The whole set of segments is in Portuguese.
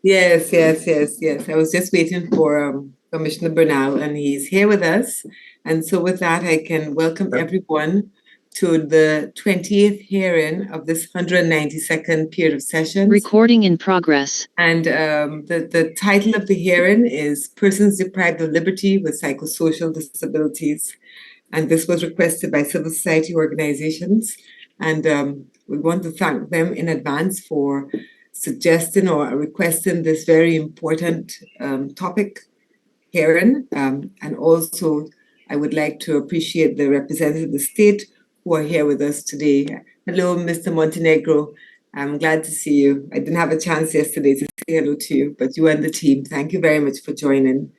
Yes. I was just waiting for Commissioner Bernal, and he's here with us. And so with that, I can welcome everyone to the 20th hearing of this 192nd period of sessions. Recording in progress. And the title of the hearing is Persons Deprived of Liberty with Psychosocial Disabilities. And this was requested by civil society organizations. And we want to thank them in advance for suggesting or requesting this very important topic hearing. And also, I would like to appreciate the representatives of the state who are here with us today. Hello, Mr. Montenegro. I'm glad to see you. I didn't have a chance yesterday to say hello to you, but you and the team, thank you very much for joining.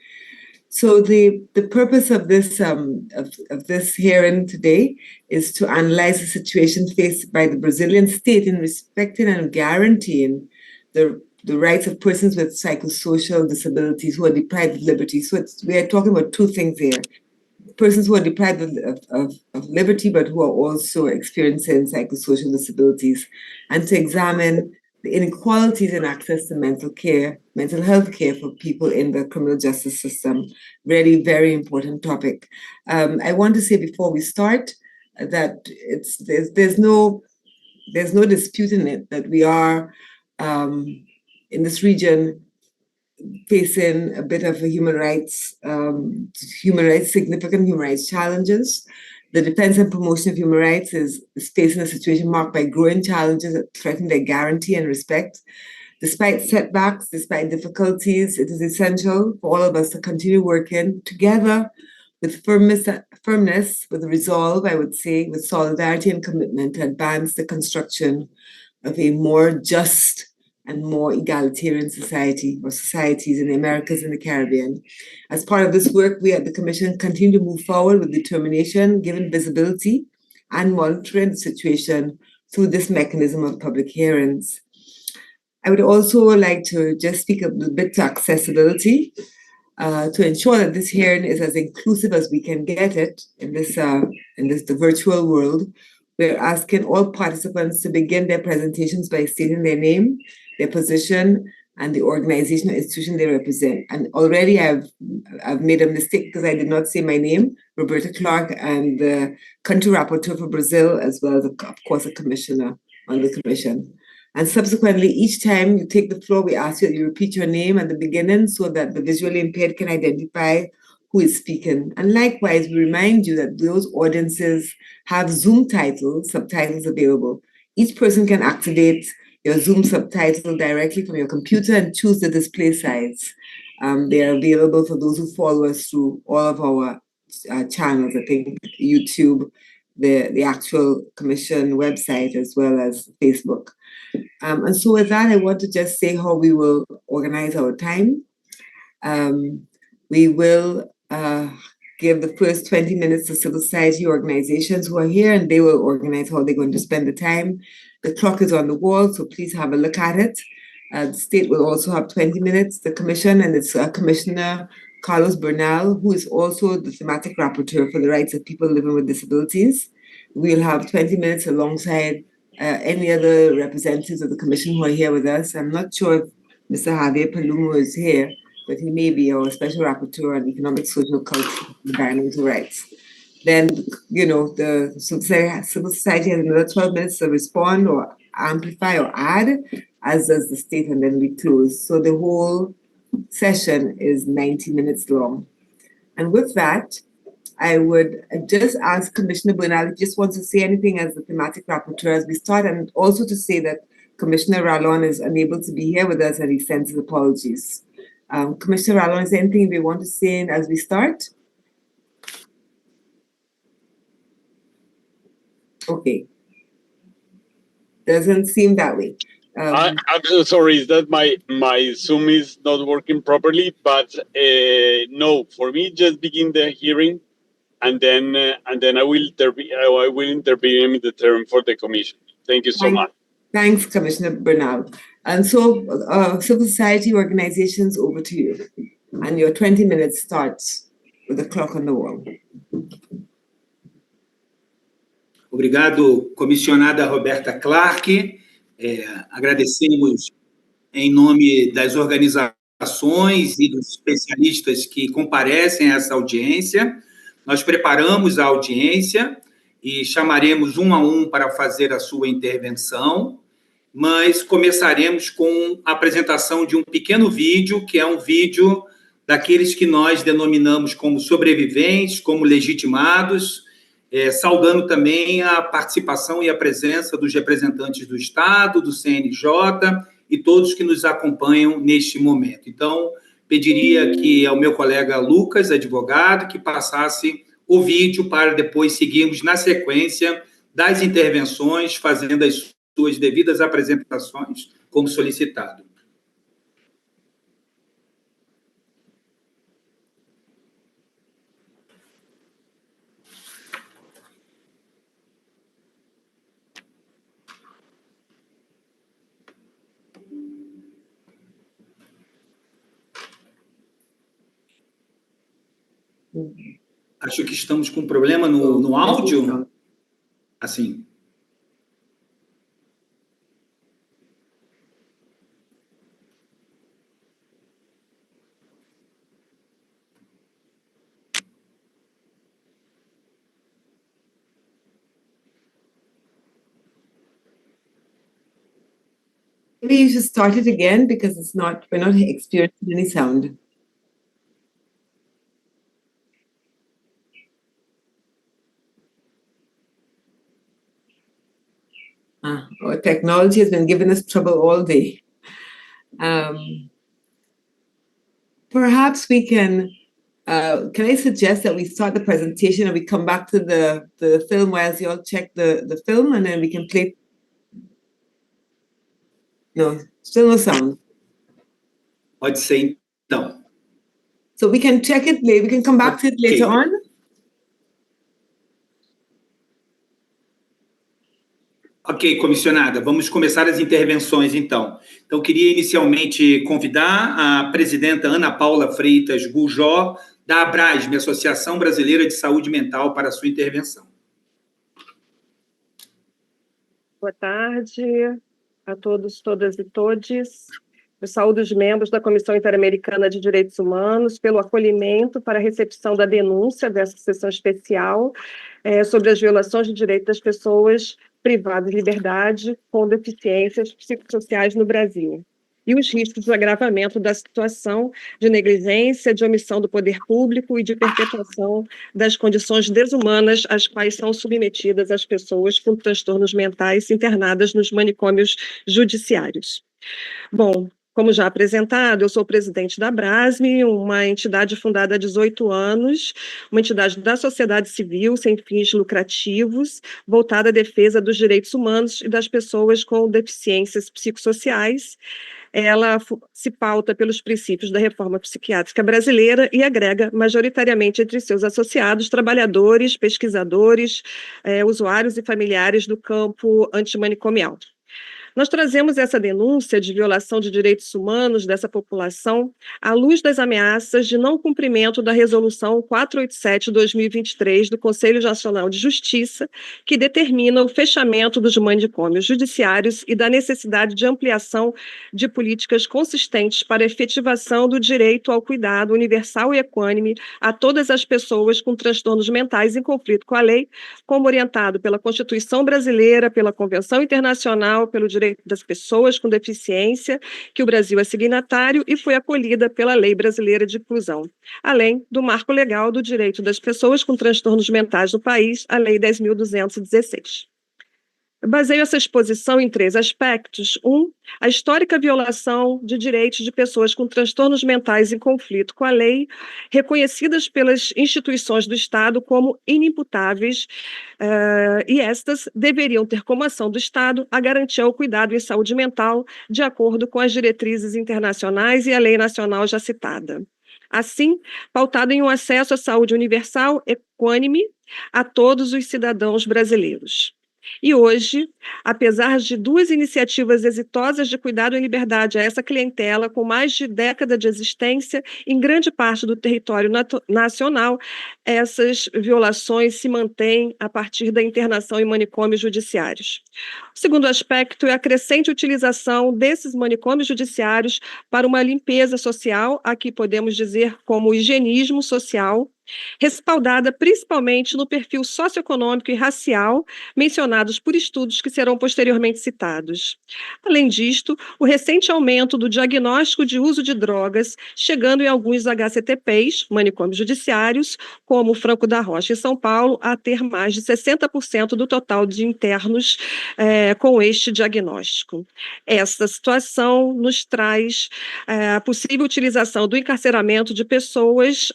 So the purpose of this this hearing today is to analyze the situation faced by the Brazilian state in respecting and guaranteeing the rights of persons with psychosocial disabilities who are deprived of liberty. So we are talking about two things here. Persons who are deprived of liberty, but who are also experiencing psychosocial disabilities, and to examine the inequalities in access to mental health care for people in the criminal justice system. Really very important topic. I want to say before we start that there's no disputing it that we are in this region facing a bit of a significant human rights challenges. The defense and promotion of human rights is facing a situation marked by growing challenges that threaten their guarantee and respect. Despite setbacks, despite difficulties, it is essential for all of us to continue working together with firmness, with resolve, I would say, with solidarity and commitment to advance the construction of a more just and more egalitarian society or societies in the Americas and the Caribbean. As part of this work, we at the Commission continue to move forward with determination, giving visibility and monitoring the situation through this mechanism of public hearings. I would also like to just speak a little bit to accessibility to ensure that this hearing is as inclusive as we can get it in the virtual world. We're asking all participants to begin their presentations by stating their name, their position, and the organization or institution they represent. And already I've made a mistake because I did not say my name, Roberta Clark, and the country rapporteur for Brazil, as well as, of course, a commissioner on the commission. And subsequently, each time you take the floor, we ask you that you repeat your name at the beginning so that the visually impaired can identify who is speaking. And likewise, we remind you that those audiences have Zoom subtitles available. Each person can activate your Zoom subtitle directly from your computer and choose the display size. They are available for those who follow us through all of our channels, I think YouTube, the actual commission website, as well as Facebook. And so with that, I want to just say how we will organize our time. We will give the first 20 minutes to civil society organizations who are here, and they will organize how they're going to spend the time. The clock is on the wall, so please have a look at it. The state will also have 20 minutes, the commission, and it's Commissioner Carlos Bernal, who is also the thematic rapporteur for the rights of people living with disabilities. We'll have 20 minutes alongside any other representatives of the commission who are here with us. I'm not sure if Mr. Javier Palumo is here, but he may be our special rapporteur on economic, social, cultural, and environmental rights. Then, the civil society has another 12 minutes to respond or amplify or add, as does the state, and then we close. So the whole session is 90 minutes long. And with that, I would just ask Commissioner Bernal if he just wants to say anything as the thematic rapporteur as we start, and also to say that Commissioner Ralón is unable to be here with us and he sends his apologies. Commissioner Ralón, is there anything we want to say as we start? Okay. Doesn't seem that way. I'm so sorry, is that my Zoom is not working properly, but no, for me, just begin the hearing, and then I will intervene in the term for the commission. Thank you so much. Thanks, Commissioner Bernal. And so, civil society organizations, over to you. And your 20 minutes starts with the clock on the wall. Obrigado, comissionada Roberta Clark. Agradecemos em nome das organizações e dos especialistas que comparecem a essa audiência. Nós preparamos a audiência e chamaremos um a um para fazer a sua intervenção, mas começaremos com a apresentação de um pequeno vídeo, que é um vídeo daqueles que nós denominamos como sobreviventes, como legitimados, saudando também a participação e a presença dos representantes do Estado, do CNJ e todos que nos acompanham neste momento. Então, pediria que ao meu colega Lucas, advogado, que passasse o vídeo para depois seguirmos na sequência das intervenções, fazendo as suas devidas apresentações, como solicitado. Acho que estamos com um problema no áudio. Assim. Maybe you should start it again because we're not experiencing any sound. Our technology has been giving us trouble all day. Perhaps we can I suggest that we start the presentation and we come back to the film whilst you all check the film, and then we can play. No, still no sound. Pode ser, então. So we can check it later. We can come back to it later on. Ok, comissionada, vamos começar as intervenções, então. Então, queria inicialmente convidar a presidenta Ana Paula Freitas Gujó, da ABRASME, Associação Brasileira de Saúde Mental, para a sua intervenção. Boa tarde a todos, todas e todes. Eu saúdo os membros da Comissão Interamericana de Direitos Humanos pelo acolhimento para a recepção da denúncia dessa sessão especial sobre as violações de direitos das pessoas privadas de liberdade com deficiências psicossociais no Brasil e os riscos de agravamento da situação de negligência, de omissão do poder público e de perpetuação das condições desumanas às quais são submetidas as pessoas com transtornos mentais internadas nos manicômios judiciários. Bom, como já apresentado, eu sou presidente da ABRASME, uma entidade fundada há 18 anos, uma entidade da sociedade civil sem fins lucrativos, voltada à defesa dos direitos humanos e das pessoas com deficiências psicossociais. Ela se pauta pelos princípios da reforma psiquiátrica brasileira e agrega majoritariamente entre seus associados trabalhadores, pesquisadores, usuários e familiares do campo antimanicomial. Nós trazemos essa denúncia de violação de direitos humanos dessa população à luz das ameaças de não cumprimento da Resolução 487/2023 do Conselho Nacional de Justiça, que determina o fechamento dos manicômios judiciários e da necessidade de ampliação de políticas consistentes para a efetivação do direito ao cuidado universal e equânime a todas as pessoas com transtornos mentais em conflito com a lei, como orientado pela Constituição Brasileira, pela Convenção Internacional, pelo Direito das Pessoas com Deficiência, que o Brasil é signatário e foi acolhida pela Lei Brasileira de Inclusão, além do marco legal do direito das pessoas com transtornos mentais no país, a Lei 10.216. Eu baseio essa exposição em 3 aspectos. A histórica violação de direitos de pessoas com transtornos mentais em conflito com a lei, reconhecidas pelas instituições do Estado como inimputáveis, e estas deveriam ter como ação do Estado a garantia ao cuidado em saúde mental, de acordo com as diretrizes internacionais e a lei nacional já citada. Assim, pautado em um acesso à saúde universal, equânime, a todos os cidadãos brasileiros. E hoje, apesar de 2 iniciativas exitosas de cuidado em liberdade a essa clientela, com mais de década de existência, em grande parte do território nacional, essas violações se mantêm a partir da internação em manicômios judiciários. O segundo aspecto é a crescente utilização desses manicômios judiciários para uma limpeza social, aqui podemos dizer como higienismo social, respaldada principalmente no perfil socioeconômico e racial mencionados por estudos que serão posteriormente citados. Além disto, o recente aumento do diagnóstico de uso de drogas, chegando em alguns HCTPs, manicômios judiciários, como o Franco da Rocha em São Paulo, a ter mais de 60% do total de internos com este diagnóstico. Essa situação nos traz a possível utilização do encarceramento de pessoas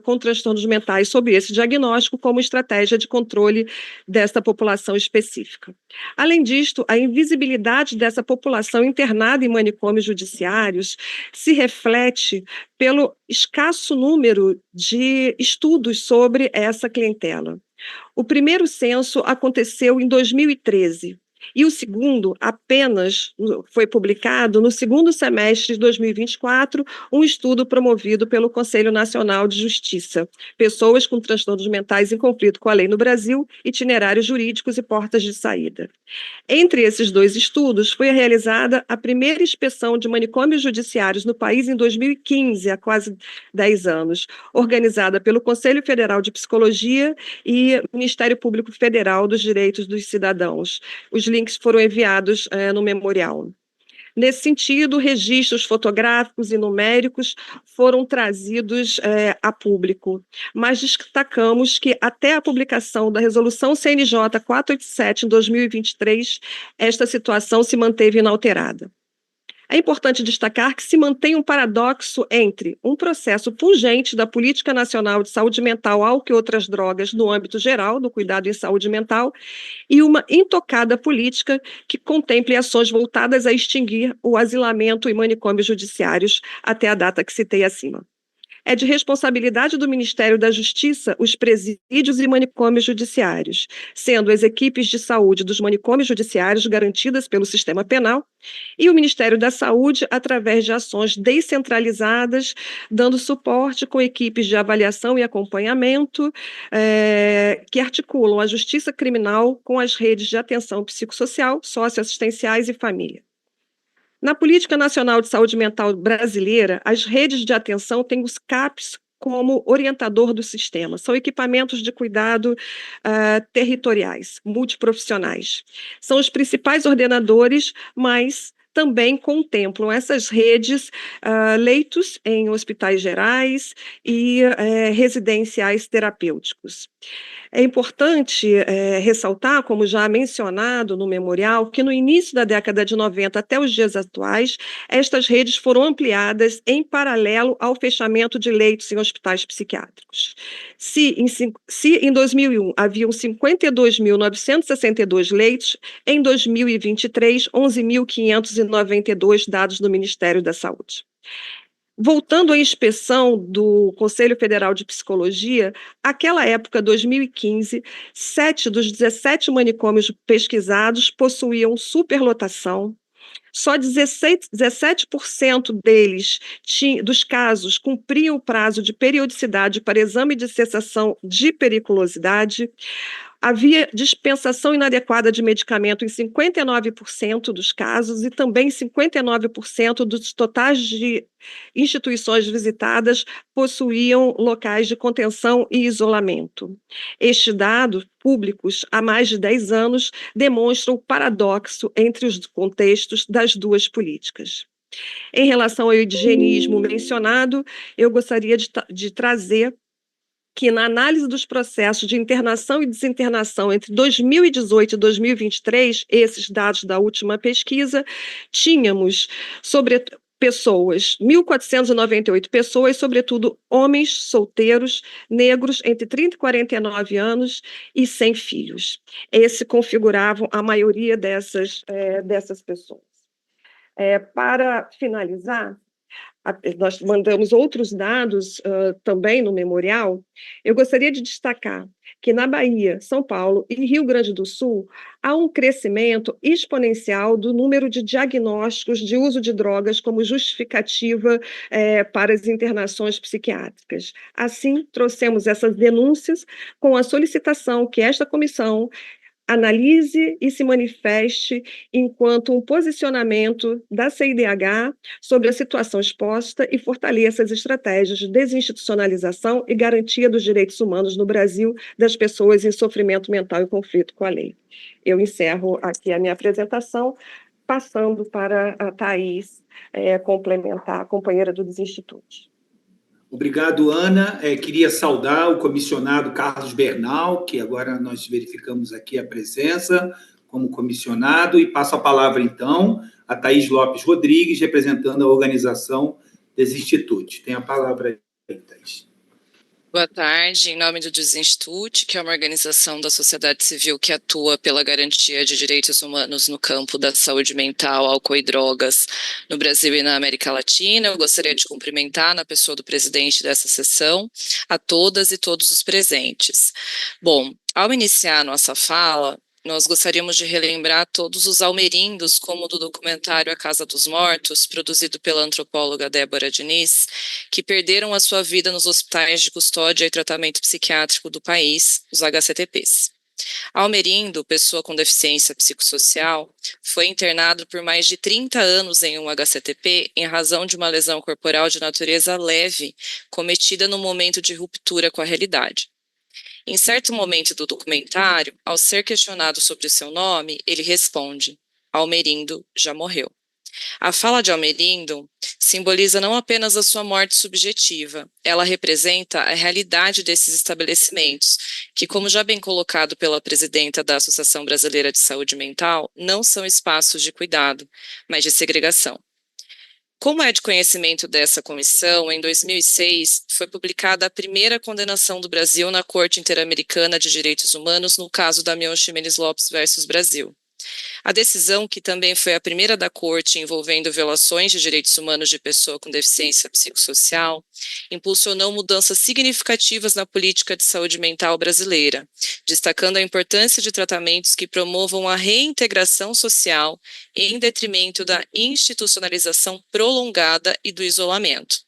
com transtornos mentais sob esse diagnóstico como estratégia de controle desta população específica. Além disto, a invisibilidade dessa população internada em manicômios judiciários se reflete pelo escasso número de estudos sobre essa clientela. O primeiro censo aconteceu em 2013. E o segundo apenas foi publicado no segundo semestre de 2024, um estudo promovido pelo Conselho Nacional de Justiça, Pessoas com Transtornos Mentais em Conflito com a Lei no Brasil, Itinerários Jurídicos e Portas de Saída. Entre esses 2 estudos, foi realizada a primeira inspeção de manicômios judiciários no país em 2015, há quase 10 anos, organizada pelo Conselho Federal de Psicologia e Ministério Público Federal dos Direitos dos Cidadãos. Os links foram enviados no memorial. Nesse sentido, registros fotográficos e numéricos foram trazidos a público, mas destacamos que até a publicação da Resolução CNJ 487, em 2023, esta situação se manteve inalterada. É importante destacar que se mantém um paradoxo entre um processo pungente da Política Nacional de Saúde Mental, álcool e outras drogas no âmbito geral do cuidado em saúde mental e uma intocada política que contemple ações voltadas a extinguir o asilamento em manicômios judiciários até a data que citei acima. É de responsabilidade do Ministério da Justiça os presídios e manicômios judiciários, sendo as equipes de saúde dos manicômios judiciários garantidas pelo sistema penal e o Ministério da Saúde através de ações descentralizadas, dando suporte com equipes de avaliação e acompanhamento que articulam a justiça criminal com as redes de atenção psicossocial, socioassistenciais e família. Na Política Nacional de Saúde Mental brasileira, as redes de atenção têm os CAPs como orientador do sistema. São equipamentos de cuidado territoriais, multiprofissionais. São os principais ordenadores, mas também contemplam essas redes leitos em hospitais gerais e residenciais terapêuticos. É importante ressaltar, como já mencionado no memorial, que no início da década de 90 até os dias atuais, estas redes foram ampliadas em paralelo ao fechamento de leitos em hospitais psiquiátricos. Se em 2001 haviam 52.962 leitos, em 2023, 11.592 dados do Ministério da Saúde. Voltando à inspeção do Conselho Federal de Psicologia, aquela época, 2015, 7 dos 17 manicômios pesquisados possuíam superlotação. Só 17% deles, dos casos, cumpriam o prazo de periodicidade para exame de cessação de periculosidade. Havia dispensação inadequada de medicamento em 59% dos casos e também 59% dos totais de instituições visitadas possuíam locais de contenção e isolamento. Estes dados, públicos há mais de 10 anos, demonstram o paradoxo entre os contextos das 2 políticas. Em relação ao higienismo mencionado, eu gostaria de trazer que na análise dos processos de internação e desinternação entre 2018 e 2023, esses dados da última pesquisa, tínhamos sobre pessoas, 1.498 pessoas, sobretudo homens solteiros, negros, entre 30 e 49 anos e sem filhos. Esses configuravam a maioria dessas pessoas. Para finalizar, nós mandamos outros dados também no memorial. Eu gostaria de destacar que na Bahia, São Paulo e Rio Grande do Sul há um crescimento exponencial do número de diagnósticos de uso de drogas como justificativa para as internações psiquiátricas. Assim, trouxemos essas denúncias com a solicitação que esta comissão analise e se manifeste enquanto um posicionamento da CIDH sobre a situação exposta e fortaleça as estratégias de desinstitucionalização e garantia dos direitos humanos no Brasil das pessoas em sofrimento mental e conflito com a lei. Eu encerro aqui a minha apresentação, passando para a Thaís complementar, a companheira do Desinstituto. Obrigado, Ana. Queria saudar o comissionado Carlos Bernal, que agora nós verificamos aqui a presença como comissionado, e passo a palavra, então, a Thaís Lopes Rodrigues, representando a organização Desinstituto. Tem a palavra aí, Thaís. Boa tarde, em nome do Desinstituto, que é uma organização da sociedade civil que atua pela garantia de direitos humanos no campo da saúde mental, álcool e drogas no Brasil e na América Latina. Eu gostaria de cumprimentar, na pessoa do presidente dessa sessão, a todas e todos os presentes. Bom, ao iniciar nossa fala, nós gostaríamos de relembrar todos os almerindos, como do documentário A Casa dos Mortos, produzido pela antropóloga Débora Diniz, que perderam a sua vida nos hospitais de custódia e tratamento psiquiátrico do país, os HCTPs. Almerindo, pessoa com deficiência psicossocial, foi internado por mais de 30 anos em um HCTP em razão de uma lesão corporal de natureza leve, cometida no momento de ruptura com a realidade. Em certo momento do documentário, ao ser questionado sobre o seu nome, ele responde: Almerindo já morreu. A fala de Almerindo simboliza não apenas a sua morte subjetiva, ela representa a realidade desses estabelecimentos, que, como já bem colocado pela presidenta da Associação Brasileira de Saúde Mental, não são espaços de cuidado, mas de segregação. Como é de conhecimento dessa comissão, em 2006 foi publicada a primeira condenação do Brasil na Corte Interamericana de Direitos Humanos no caso Damião Ximenes Lopes versus Brasil. A decisão, que também foi a primeira da Corte envolvendo violações de direitos humanos de pessoa com deficiência psicossocial, impulsionou mudanças significativas na política de saúde mental brasileira, destacando a importância de tratamentos que promovam a reintegração social em detrimento da institucionalização prolongada e do isolamento.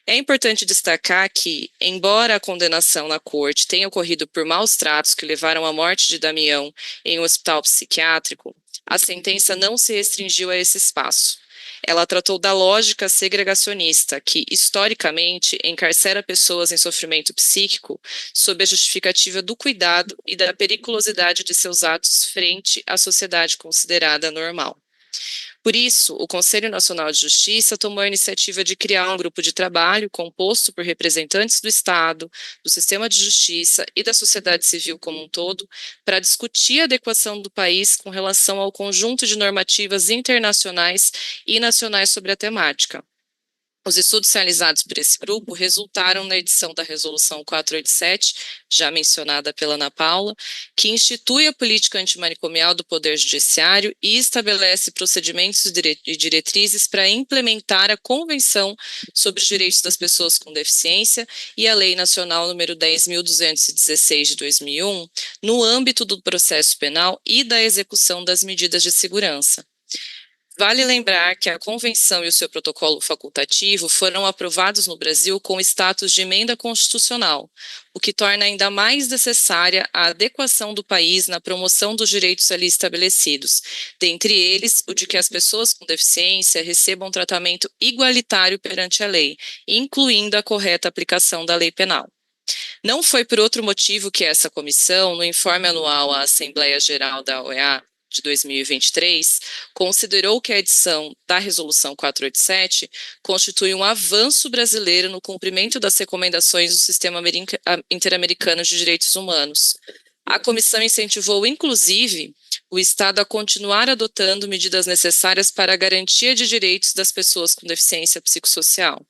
É importante destacar que, embora a condenação na corte tenha ocorrido por maus tratos que levaram à morte de Damião em um hospital psiquiátrico, a sentença não se restringiu a esse espaço. Ela tratou da lógica segregacionista, que, historicamente, encarcera pessoas em sofrimento psíquico sob a justificativa do cuidado e da periculosidade de seus atos frente à sociedade considerada normal. Por isso, o Conselho Nacional de Justiça tomou a iniciativa de criar um grupo de trabalho composto por representantes do Estado, do sistema de justiça e da sociedade civil como um todo, para discutir a adequação do país com relação ao conjunto de normativas internacionais e nacionais sobre a temática. Os estudos realizados por esse grupo resultaram na edição da Resolução 487, já mencionada pela Ana Paula, que institui a política antimanicomial do Poder Judiciário e estabelece procedimentos e diretrizes para implementar a Convenção sobre os Direitos das Pessoas com Deficiência e a Lei Nacional número 10.216 de 2001, no âmbito do processo penal e da execução das medidas de segurança. Vale lembrar que a Convenção e o seu protocolo facultativo foram aprovados no Brasil com status de emenda constitucional, o que torna ainda mais necessária a adequação do país na promoção dos direitos ali estabelecidos, dentre eles o de que as pessoas com deficiência recebam tratamento igualitário perante a lei, incluindo a correta aplicação da lei penal. Não foi por outro motivo que essa comissão, no informe anual à Assembleia Geral da OEA, de 2023, considerou que a edição da Resolução 487 constitui um avanço brasileiro no cumprimento das recomendações do Sistema Interamericano de Direitos Humanos. A comissão incentivou, inclusive, o Estado a continuar adotando medidas necessárias para a garantia de direitos das pessoas com deficiência psicossocial.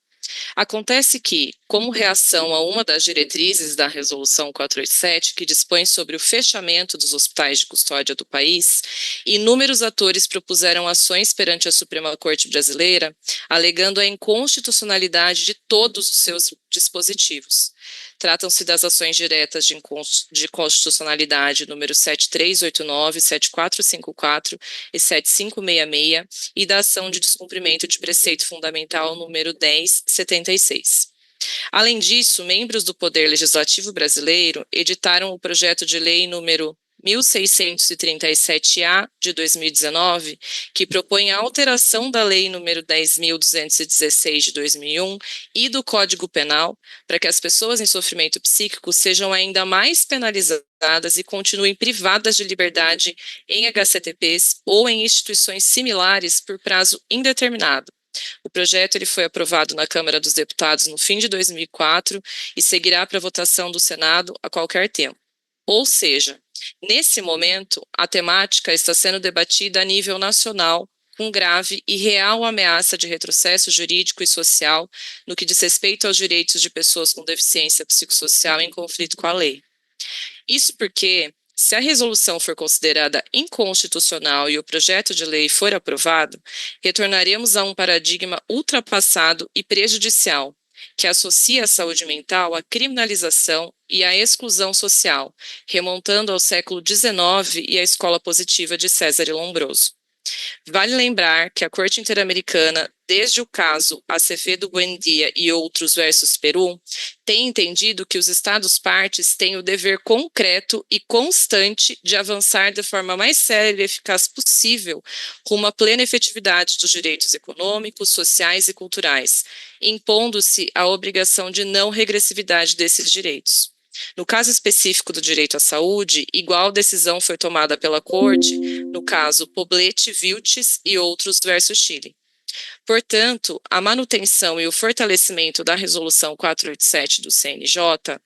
Acontece que, como reação a uma das diretrizes da Resolução 487, que dispõe sobre o fechamento dos hospitais de custódia do país, inúmeros atores propuseram ações perante a Suprema Corte Brasileira, alegando a inconstitucionalidade de todos os seus dispositivos. Tratam-se das ações diretas de constitucionalidade número 7389, 7454 e 7566 e da ação de descumprimento de preceito fundamental número 1076. Além disso, membros do Poder Legislativo brasileiro editaram o projeto de lei número 1637-A de 2019, que propõe a alteração da Lei número 10.216 de 2001 e do Código Penal para que as pessoas em sofrimento psíquico sejam ainda mais penalizadas e continuem privadas de liberdade em HCTPs ou em instituições similares por prazo indeterminado. O projeto ele foi aprovado na Câmara dos Deputados no fim de 2004 e seguirá para votação do Senado a qualquer tempo. Ou seja, nesse momento, a temática está sendo debatida a nível nacional, com grave e real ameaça de retrocesso jurídico e social no que diz respeito aos direitos de pessoas com deficiência psicossocial em conflito com a lei. Isso porque, se a resolução for considerada inconstitucional e o projeto de lei for aprovado, retornaremos a um paradigma ultrapassado e prejudicial, que associa a saúde mental à criminalização e à exclusão social, remontando ao século XIX e à escola positiva de César Lombroso. Vale lembrar que a Corte Interamericana, desde o caso Acevedo Buendia e outros versus Peru, tem entendido que os Estados-partes têm o dever concreto e constante de avançar de forma mais séria e eficaz possível rumo à plena efetividade dos direitos econômicos, sociais e culturais, impondo-se a obrigação de não regressividade desses direitos. No caso específico do direito à saúde, igual decisão foi tomada pela Corte no caso Poblete, Vilches e outros versus Chile. Portanto, a manutenção e o fortalecimento da Resolução 487 do CNJ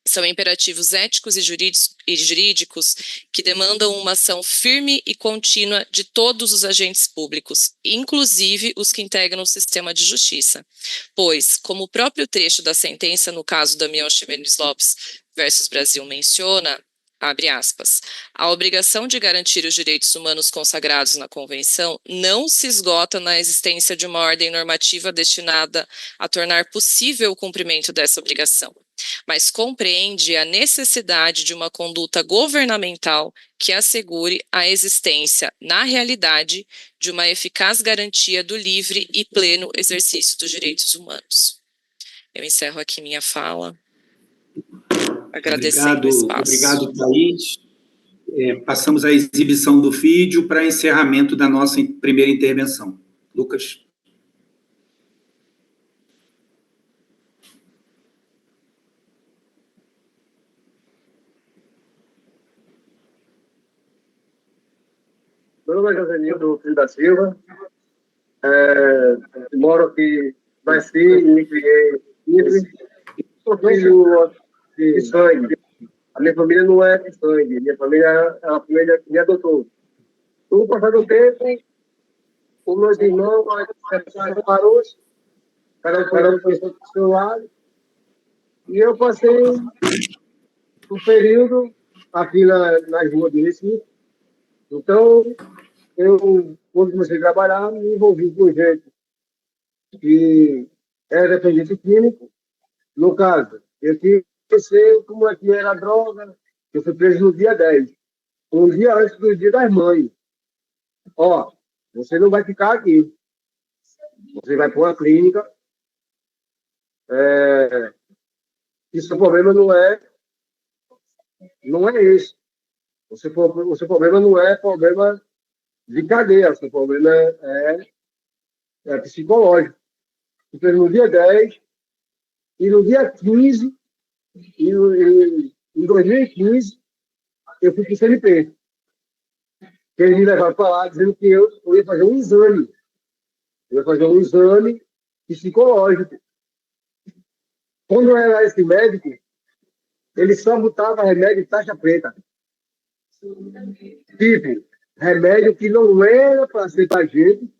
são imperativos éticos e jurídicos que demandam uma ação firme e contínua de todos os agentes públicos, inclusive os que integram o sistema de justiça, pois, como o próprio trecho da sentença no caso Damião Ximenes Lopes versus Brasil menciona, abre aspas, a obrigação de garantir os direitos humanos consagrados na Convenção não se esgota na existência de uma ordem normativa destinada a tornar possível o cumprimento dessa obrigação, mas compreende a necessidade de uma conduta governamental que assegure a existência, na realidade, de uma eficaz garantia do livre e pleno exercício dos direitos humanos. Eu encerro aqui minha fala. Agradecendo o espaço. Obrigado, Thaís. Passamos à exibição do vídeo para encerramento da nossa primeira intervenção. Lucas. Meu nome é Josenildo Filho da Silva, moro aqui, nasci e me criei livre, sou filho de sangue. A minha família não é de sangue, minha família é uma família que me adotou. Com o passar do tempo, os meus irmãos separou, cada um foi para o seu lado, e eu passei um período aqui nas ruas de Recife. Então, eu, quando comecei a trabalhar, me envolvi com gente que era dependente químico. No caso, eu tinha que ser como é que era a droga. Eu fui preso no dia 10, um dia antes do Dia das Mães. Ó, você não vai ficar aqui. Você vai para uma clínica. E seu problema não é esse. O seu problema não é problema de cadeia, o seu problema é psicológico. Então, no dia 10 e no dia 15, em 2015, eu fui para o CNP. Eles me levaram para lá dizendo que eu ia fazer um exame. Eu ia fazer um exame psicológico. Quando eu era esse médico, ele só botava remédio de taxa preta. Tipo, remédio que não era para ser para gente,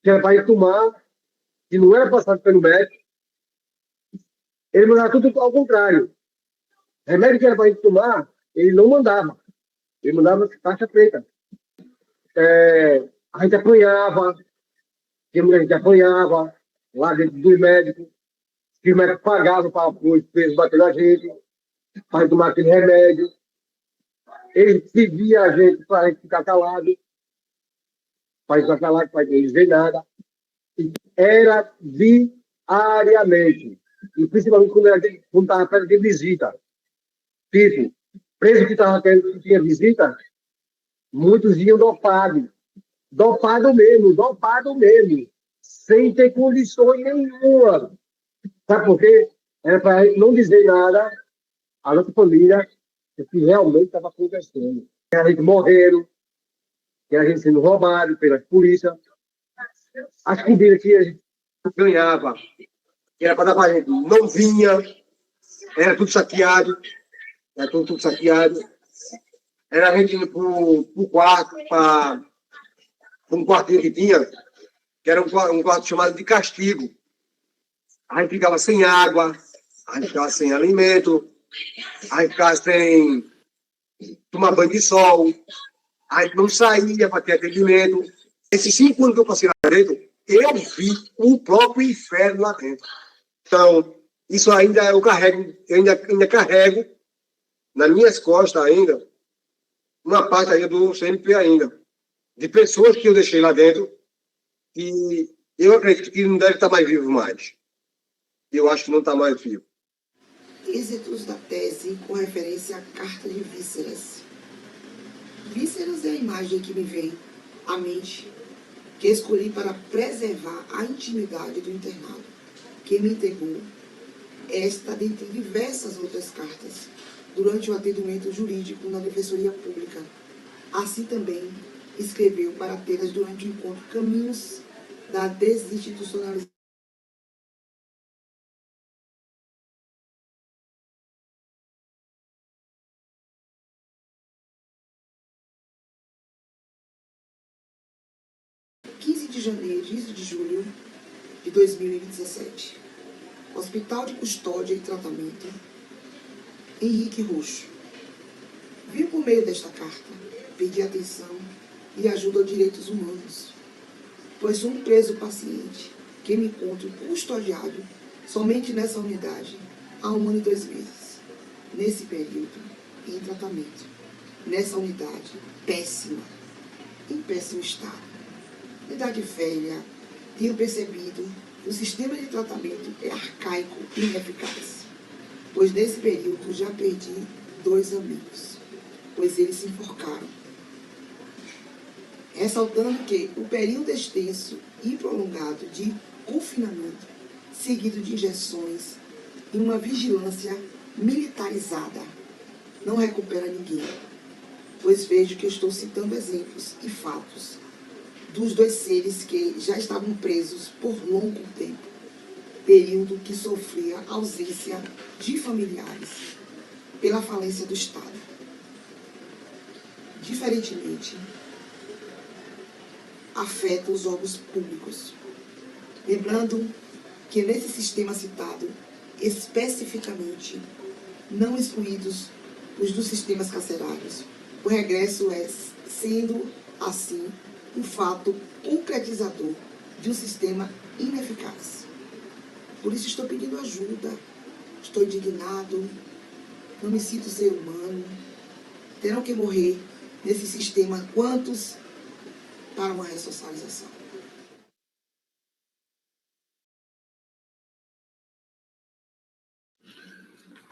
que era para ir tomar, que não era passado pelo médico. Ele mandava tudo ao contrário. Remédio que era para ir tomar, ele não mandava. Ele mandava taxa preta. A gente apanhava, tinha muita gente que apanhava, lá dentro dos médicos, que os médicos pagavam para os presos bater na gente, para tomar aquele remédio. Eles pediam a gente para a gente ficar calado, para ficar calado, para eles verem nada. E era diariamente. E principalmente quando estava perto de visita. Tipo, preso que tinha visita, muitos iam dopado. Dopado mesmo. Sem ter condições nenhuma. Sabe por quê? Era para não dizer nada à nossa família o que realmente estava acontecendo. Que a gente morreram, que a gente sendo roubado pela polícia. As comidas que a gente ganhava, que era para dar para a gente, não vinha, era tudo saqueado. Era a gente indo para o quarto, para um quartinho que tinha, que era um quarto chamado de castigo. A gente ficava sem água, a gente ficava sem alimento, a gente ficava sem tomar banho de sol, a gente não saía para ter atendimento. Esses 5 anos que eu passei lá dentro, eu vi o próprio inferno lá dentro. Então, isso ainda eu ainda carrego nas minhas costas ainda, uma parte ainda do CNP ainda, de pessoas que eu deixei lá dentro, e eu acredito que não deve estar mais vivo mais. Eu acho que não está mais vivo. Êxitos da tese com referência à carta de vísceras. Vísceras é a imagem que me vem à mente, que escolhi para preservar a intimidade do internado, que me entregou esta dentre diversas outras cartas, durante o atendimento jurídico na Defensoria Pública. Assim também escreveu para tê-las durante o encontro Caminhos da Desinstitucionalização. Dia de julho de 2017. Hospital de Custódia e Tratamento, Henrique Roxo. Vim por meio desta carta pedir atenção e ajuda aos direitos humanos, pois sou um preso paciente que me encontro custodiado somente nessa unidade há 1 ano e 2 meses. Nesse período, em tratamento, nessa unidade péssima, em péssimo estado. Unidade velha, tenho percebido que o sistema de tratamento é arcaico e ineficaz, pois nesse período já perdi 2 amigos, pois eles se enforcaram. Ressaltando que o período extenso e prolongado de confinamento, seguido de injeções e uma vigilância militarizada, não recupera ninguém, pois vejo que estou citando exemplos e fatos dos 2 seres que já estavam presos por longo tempo, período que sofria ausência de familiares pela falência do Estado. Diferentemente, afeta os órgãos públicos. Lembrando que nesse sistema citado, especificamente, não excluídos os dos sistemas carcerários, o regresso é, sendo assim, um fato concretizador de um sistema ineficaz. Por isso estou pedindo ajuda, estou indignado, não me sinto ser humano. Terão que morrer nesse sistema quantos para uma ressocialização.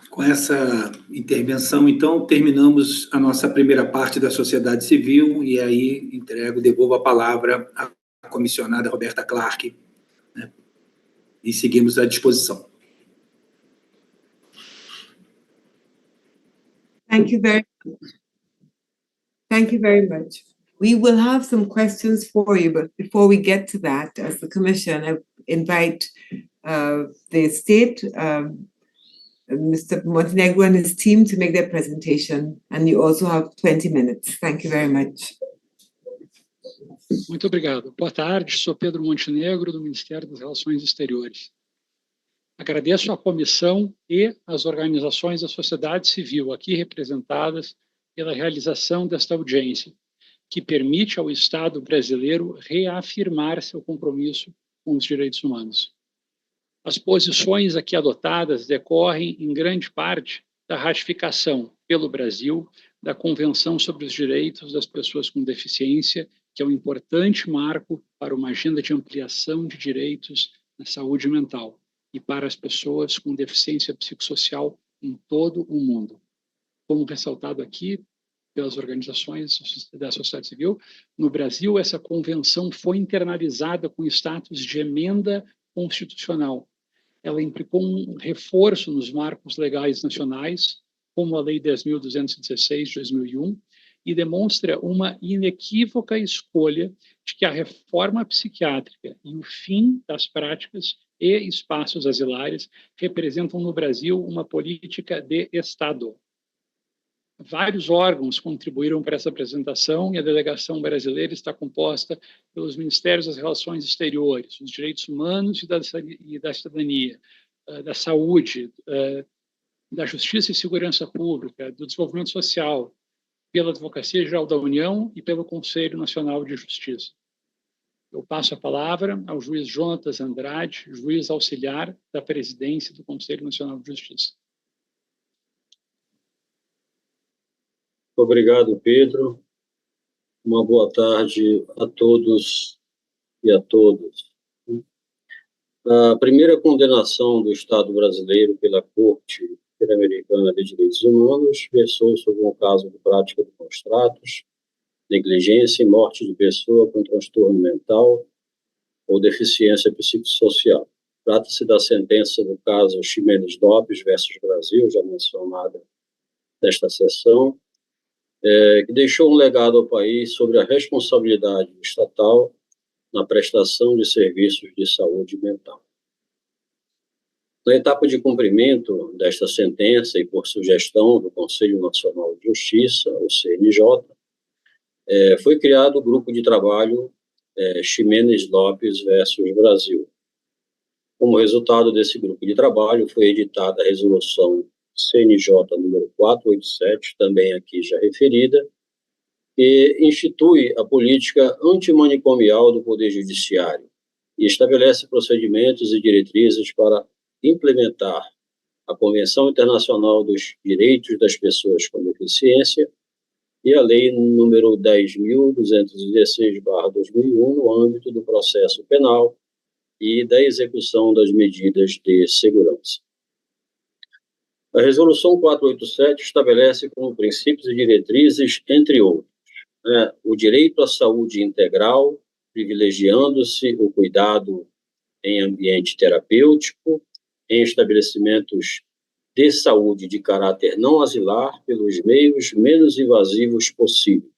Com essa intervenção, então, terminamos a nossa primeira parte da sociedade civil e aí devolvo a palavra à comissionada Roberta Clark, né, e seguimos à disposição. Thank you very much. We will have some questions for you, but before we get to that, as the Commission, I invite the state, Mr. Montenegro and his team to make their presentation, and you also have 20 minutes. Thank you very much. Muito obrigado. Boa tarde, sou Pedro Montenegro, do Ministério das Relações Exteriores. Agradeço à comissão e às organizações da sociedade civil aqui representadas pela realização desta audiência, que permite ao Estado brasileiro reafirmar seu compromisso com os direitos humanos. As posições aqui adotadas decorrem, em grande parte, da ratificação pelo Brasil da Convenção sobre os Direitos das Pessoas com Deficiência, que é um importante marco para uma agenda de ampliação de direitos na saúde mental e para as pessoas com deficiência psicossocial em todo o mundo. Como ressaltado aqui pelas organizações da sociedade civil, no Brasil essa convenção foi internalizada com status de emenda constitucional. Ela implicou um reforço nos marcos legais nacionais, como a Lei 10.216 de 2001, e demonstra uma inequívoca escolha de que a reforma psiquiátrica e o fim das práticas e espaços asilares representam no Brasil uma política de Estado. Vários órgãos contribuíram para essa apresentação e a delegação brasileira está composta pelos Ministérios das Relações Exteriores, dos Direitos Humanos e da Cidadania, da Saúde, da Justiça e Segurança Pública, do Desenvolvimento Social, pela Advocacia Geral da União e pelo Conselho Nacional de Justiça. Eu passo a palavra ao juiz Jonatas Andrade, juiz auxiliar da presidência do Conselho Nacional de Justiça. Obrigado, Pedro. Uma boa tarde a todos e a todas. A primeira condenação do Estado brasileiro pela Corte Interamericana de Direitos Humanos versou sobre um caso de prática de maus tratos, negligência e morte de pessoa com transtorno mental ou deficiência psicossocial. Trata-se da sentença do caso Ximenes Lopes versus Brasil, já mencionada nesta sessão, que deixou um legado ao país sobre a responsabilidade estatal na prestação de serviços de saúde mental. Na etapa de cumprimento desta sentença e por sugestão do Conselho Nacional de Justiça, o CNJ, foi criado o grupo de trabalho Ximenes Lopes versus Brasil. Como resultado desse grupo de trabalho, foi editada a resolução CNJ número 487, também aqui já referida, que institui a política antimanicomial do Poder Judiciário e estabelece procedimentos e diretrizes para implementar a Convenção Internacional dos Direitos das Pessoas com Deficiência e a Lei número 10.216/2001 no âmbito do processo penal e da execução das medidas de segurança. A Resolução 487 estabelece como princípios e diretrizes, entre outros, o direito à saúde integral, privilegiando-se o cuidado em ambiente terapêutico, em estabelecimentos de saúde de caráter não asilar, pelos meios menos invasivos possíveis.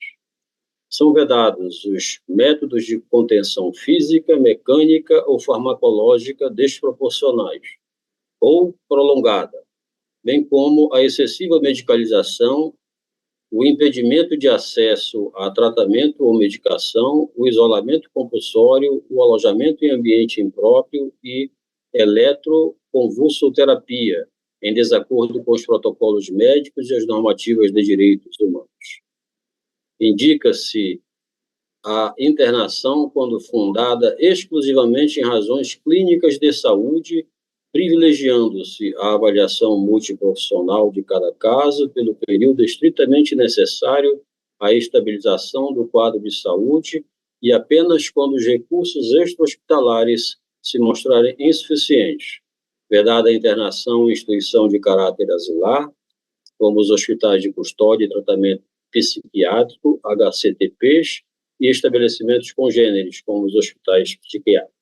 São vedados os métodos de contenção física, mecânica ou farmacológica desproporcionais ou prolongada, bem como a excessiva medicalização, o impedimento de acesso a tratamento ou medicação, o isolamento compulsório, o alojamento em ambiente impróprio e eletroconvulsoterapia, em desacordo com os protocolos médicos e as normativas de direitos humanos. Indica-se a internação quando fundada exclusivamente em razões clínicas de saúde, privilegiando-se a avaliação multiprofissional de cada caso pelo período estritamente necessário à estabilização do quadro de saúde e apenas quando os recursos extra-hospitalares se mostrarem insuficientes, vedada a internação em instituição de caráter asilar, como os hospitais de custódia e tratamento psiquiátrico, HCTPs, e estabelecimentos congêneres, como os hospitais psiquiátricos.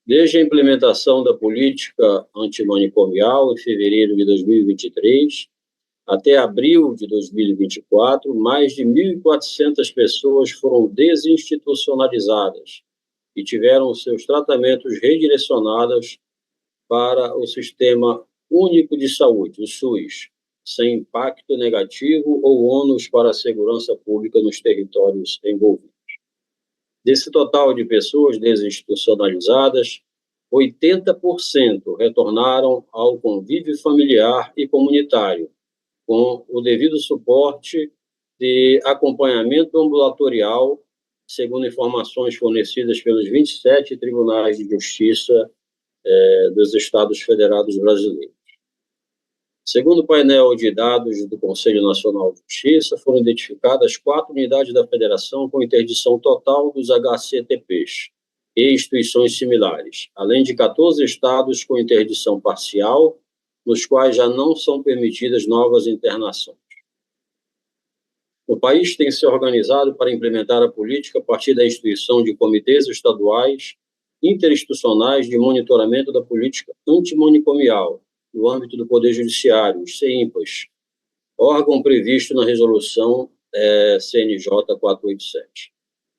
Desde a implementação da política antimanicomial, em fevereiro de 2023, até abril de 2024, mais de 1.400 pessoas foram desinstitucionalizadas e tiveram seus tratamentos redirecionados para o Sistema Único de Saúde, o SUS, sem impacto negativo ou ônus para a segurança pública nos territórios envolvidos. Desse total de pessoas desinstitucionalizadas, 80% retornaram ao convívio familiar e comunitário, com o devido suporte de acompanhamento ambulatorial, segundo informações fornecidas pelos 27 tribunais de justiça dos Estados Federados Brasileiros. Segundo o painel de dados do Conselho Nacional de Justiça, foram identificadas 4 unidades da Federação com interdição total dos HCTPs e instituições similares, além de 14 estados com interdição parcial, nos quais já não são permitidas novas internações. O país tem se organizado para implementar a política a partir da instituição de comitês estaduais interinstitucionais de monitoramento da política antimanicomial, no âmbito do Poder Judiciário, os CEIMPAS, órgão previsto na Resolução CNJ 487.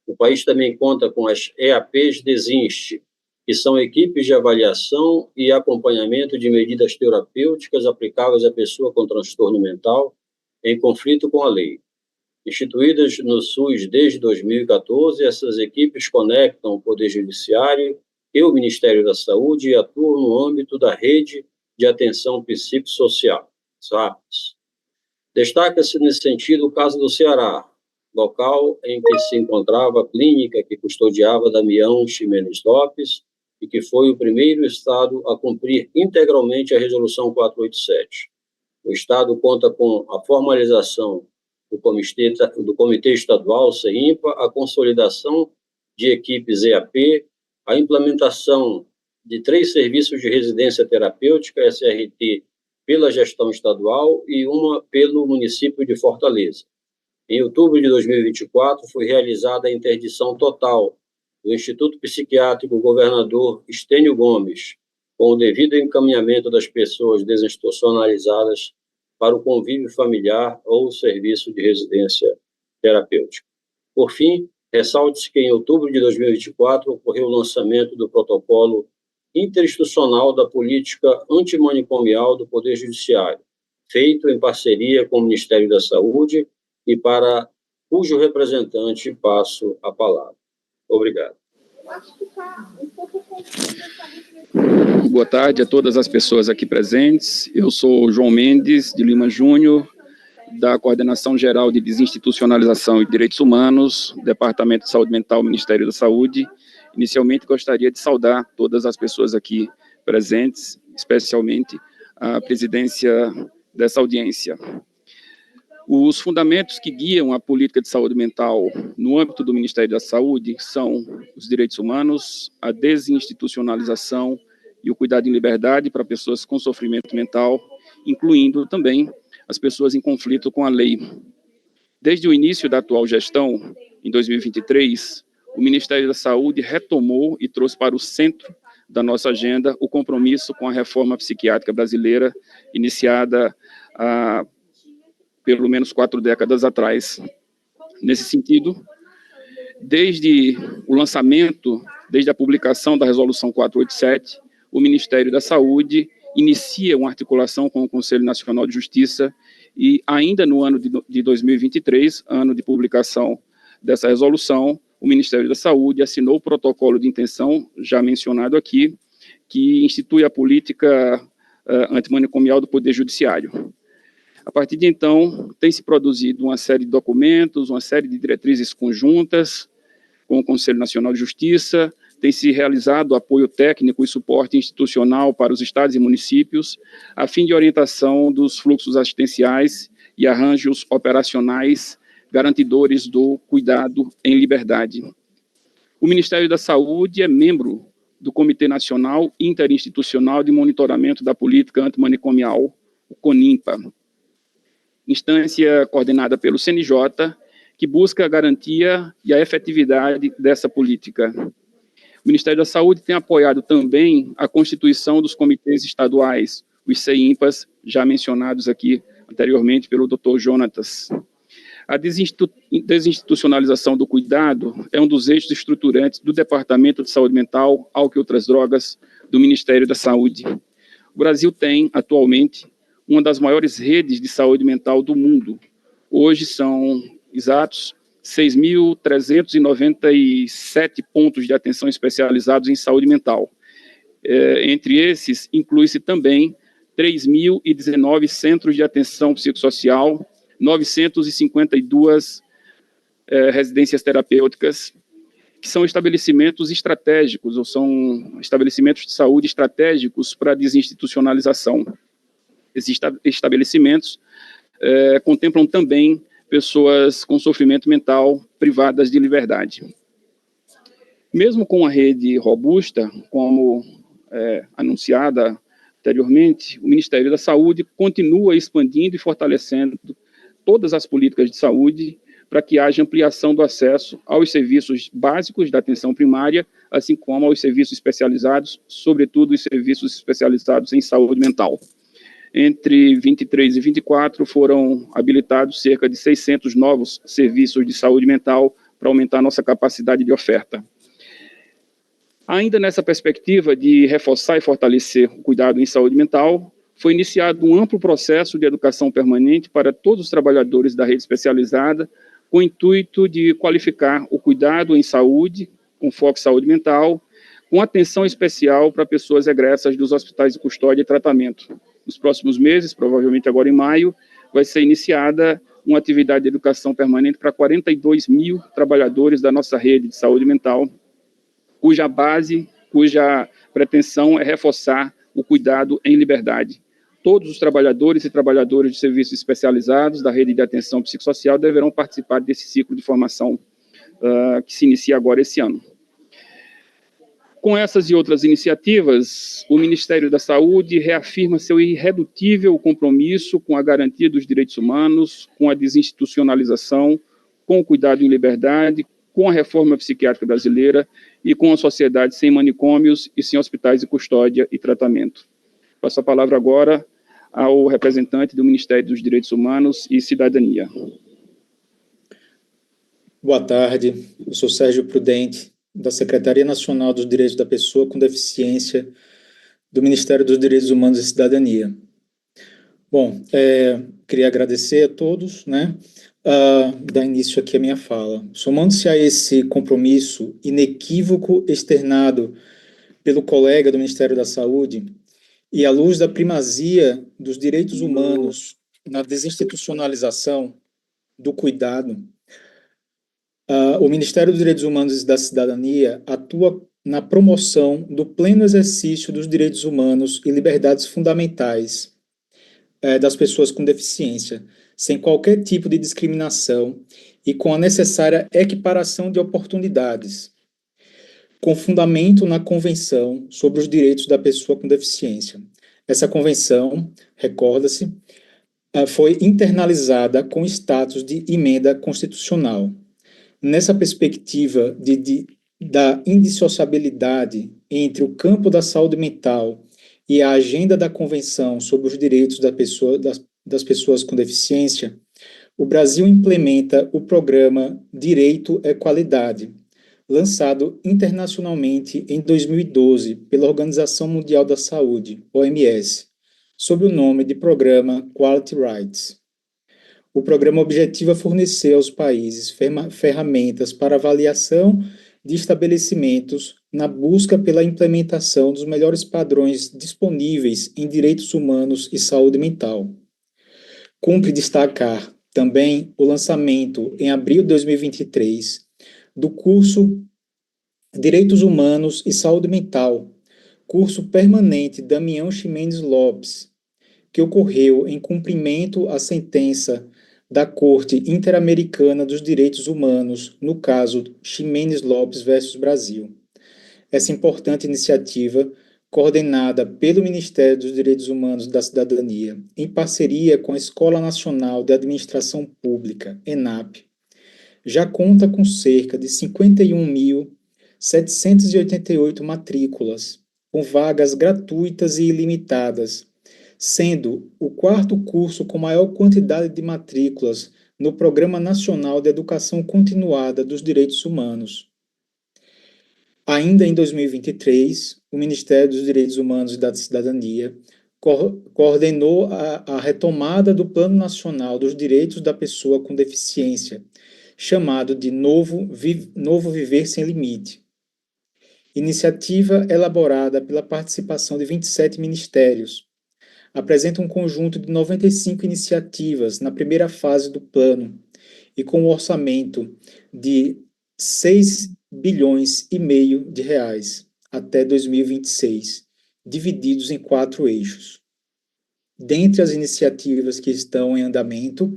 O país também conta com as EAPs DESINST, que são equipes de avaliação e acompanhamento de medidas terapêuticas aplicáveis à pessoa com transtorno mental em conflito com a lei. Instituídas no SUS desde 2014, essas equipes conectam o Poder Judiciário e o Ministério da Saúde e atuam no âmbito da Rede de Atenção Psicossocial, SAPS. Destaca-se nesse sentido o caso do Ceará, local em que se encontrava a clínica que custodiava Damião Ximenes Lopes e que foi o primeiro estado a cumprir integralmente a Resolução 487. O estado conta com a formalização do Comitê Estadual, CEIMPA, a consolidação de equipes EAP, a implementação de 3 serviços de residência terapêutica, SRT, pela gestão estadual e uma pelo município de Fortaleza. Em outubro de 2024, foi realizada a interdição total do Instituto Psiquiátrico Governador Estênio Gomes, com o devido encaminhamento das pessoas desinstitucionalizadas para o convívio familiar ou serviço de residência terapêutica. Por fim, ressalte-se que em outubro de 2024 ocorreu o lançamento do protocolo interinstitucional da política antimanicomial do Poder Judiciário, feito em parceria com o Ministério da Saúde e para cujo representante passo a palavra. Obrigado. Boa tarde a todas as pessoas aqui presentes. Eu sou João Mendes de Lima Júnior, da Coordenação Geral de Desinstitucionalização e Direitos Humanos, Departamento de Saúde Mental, Ministério da Saúde. Inicialmente, gostaria de saudar todas as pessoas aqui presentes, especialmente a presidência dessa audiência. Os fundamentos que guiam a política de saúde mental no âmbito do Ministério da Saúde são os direitos humanos, a desinstitucionalização e o cuidado em liberdade para pessoas com sofrimento mental, incluindo também as pessoas em conflito com a lei. Desde o início da atual gestão, em 2023, o Ministério da Saúde retomou e trouxe para o centro da nossa agenda o compromisso com a reforma psiquiátrica brasileira, iniciada há pelo menos 4 décadas atrás. Nesse sentido, desde o lançamento, desde a publicação da Resolução 487, o Ministério da Saúde inicia uma articulação com o Conselho Nacional de Justiça e ainda no ano de 2023, ano de publicação dessa resolução, o Ministério da Saúde assinou o protocolo de intenção, já mencionado aqui, que institui a política antimanicomial do Poder Judiciário. A partir de então, tem se produzido uma série de documentos, uma série de diretrizes conjuntas com o Conselho Nacional de Justiça, tem se realizado apoio técnico e suporte institucional para os estados e municípios, a fim de orientação dos fluxos assistenciais e arranjos operacionais garantidores do cuidado em liberdade. O Ministério da Saúde é membro do Comitê Nacional Interinstitucional de Monitoramento da Política Antimanicomial, o CONIMPA, instância coordenada pelo CNJ, que busca a garantia e a efetividade dessa política. O Ministério da Saúde tem apoiado também a constituição dos comitês estaduais, os CEIMPAS, já mencionados aqui anteriormente pelo Dr. Jonatas. A desinstitucionalização do cuidado é um dos eixos estruturantes do Departamento de Saúde Mental, Álcool e Outras Drogas, do Ministério da Saúde. O Brasil tem, atualmente, uma das maiores redes de saúde mental do mundo. Hoje são exatos 6.397 pontos de atenção especializados em saúde mental. Entre esses, inclui-se também 3.019 centros de atenção psicossocial, 952 residências terapêuticas que são estabelecimentos estratégicos, ou são estabelecimentos de saúde estratégicos para a desinstitucionalização. Esses estabelecimentos contemplam também pessoas com sofrimento mental privadas de liberdade. Mesmo com a rede robusta, como anunciada anteriormente, o Ministério da Saúde continua expandindo e fortalecendo todas as políticas de saúde para que haja ampliação do acesso aos serviços básicos da atenção primária, assim como aos serviços especializados, sobretudo os serviços especializados em saúde mental. Entre 23 e 24 foram habilitados cerca de 600 novos serviços de saúde mental para aumentar nossa capacidade de oferta. Ainda nessa perspectiva de reforçar e fortalecer o cuidado em saúde mental, foi iniciado um amplo processo de educação permanente para todos os trabalhadores da rede especializada, com o intuito de qualificar o cuidado em saúde, com foco em saúde mental, com atenção especial para pessoas egressas dos hospitais de custódia e tratamento. Nos próximos meses, provavelmente agora em maio, vai ser iniciada uma atividade de educação permanente para 42 mil trabalhadores da nossa rede de saúde mental, cuja pretensão é reforçar o cuidado em liberdade. Todos os trabalhadores e trabalhadoras de serviços especializados da rede de atenção psicossocial deverão participar desse ciclo de formação que se inicia agora esse ano. Com essas e outras iniciativas, o Ministério da Saúde reafirma seu irredutível compromisso com a garantia dos direitos humanos, com a desinstitucionalização, com o cuidado em liberdade, com a reforma psiquiátrica brasileira e com a sociedade sem manicômios e sem hospitais de custódia e tratamento. Passo a palavra agora ao representante do Ministério dos Direitos Humanos e Cidadania. Boa tarde, eu sou Sérgio Prudente, da Secretaria Nacional dos Direitos da Pessoa com Deficiência, do Ministério dos Direitos Humanos e Cidadania. Bom, queria agradecer a todos, dar início aqui à minha fala. Somando-se a esse compromisso inequívoco externado pelo colega do Ministério da Saúde, e à luz da primazia dos direitos humanos na desinstitucionalização do cuidado, o Ministério dos Direitos Humanos e da Cidadania atua na promoção do pleno exercício dos direitos humanos e liberdades fundamentais das pessoas com deficiência, sem qualquer tipo de discriminação e com a necessária equiparação de oportunidades, com fundamento na Convenção sobre os Direitos da Pessoa com Deficiência. Essa convenção, recorda-se, foi internalizada com status de emenda constitucional. Nessa perspectiva da indissociabilidade entre o campo da saúde mental e a agenda da Convenção sobre os Direitos das Pessoas com Deficiência, o Brasil implementa o programa Direito é Qualidade, lançado internacionalmente em 2012 pela Organização Mundial da Saúde, OMS, sob o nome de Programa Quality Rights. O programa objetiva fornecer aos países ferramentas para avaliação de estabelecimentos na busca pela implementação dos melhores padrões disponíveis em direitos humanos e saúde mental. Cumpre destacar também o lançamento, em abril de 2023, do curso Direitos Humanos e Saúde Mental, curso permanente Damião Ximenes Lopes, que ocorreu em cumprimento à sentença da Corte Interamericana dos Direitos Humanos, no caso Ximenes Lopes versus Brasil. Essa importante iniciativa, coordenada pelo Ministério dos Direitos Humanos e da Cidadania, em parceria com a Escola Nacional de Administração Pública, ENAP, já conta com cerca de 51.788 matrículas, com vagas gratuitas e ilimitadas, sendo o quarto curso com maior quantidade de matrículas no Programa Nacional de Educação Continuada dos Direitos Humanos. Ainda em 2023, o Ministério dos Direitos Humanos e da Cidadania coordenou a retomada do Plano Nacional dos Direitos da Pessoa com Deficiência, chamado de Novo Viver Sem Limite. Iniciativa elaborada pela participação de 27 ministérios. Apresenta um conjunto de 95 iniciativas na primeira fase do plano e com um orçamento de 6,5 bilhões de reais até 2026, divididos em 4 eixos. Dentre as iniciativas que estão em andamento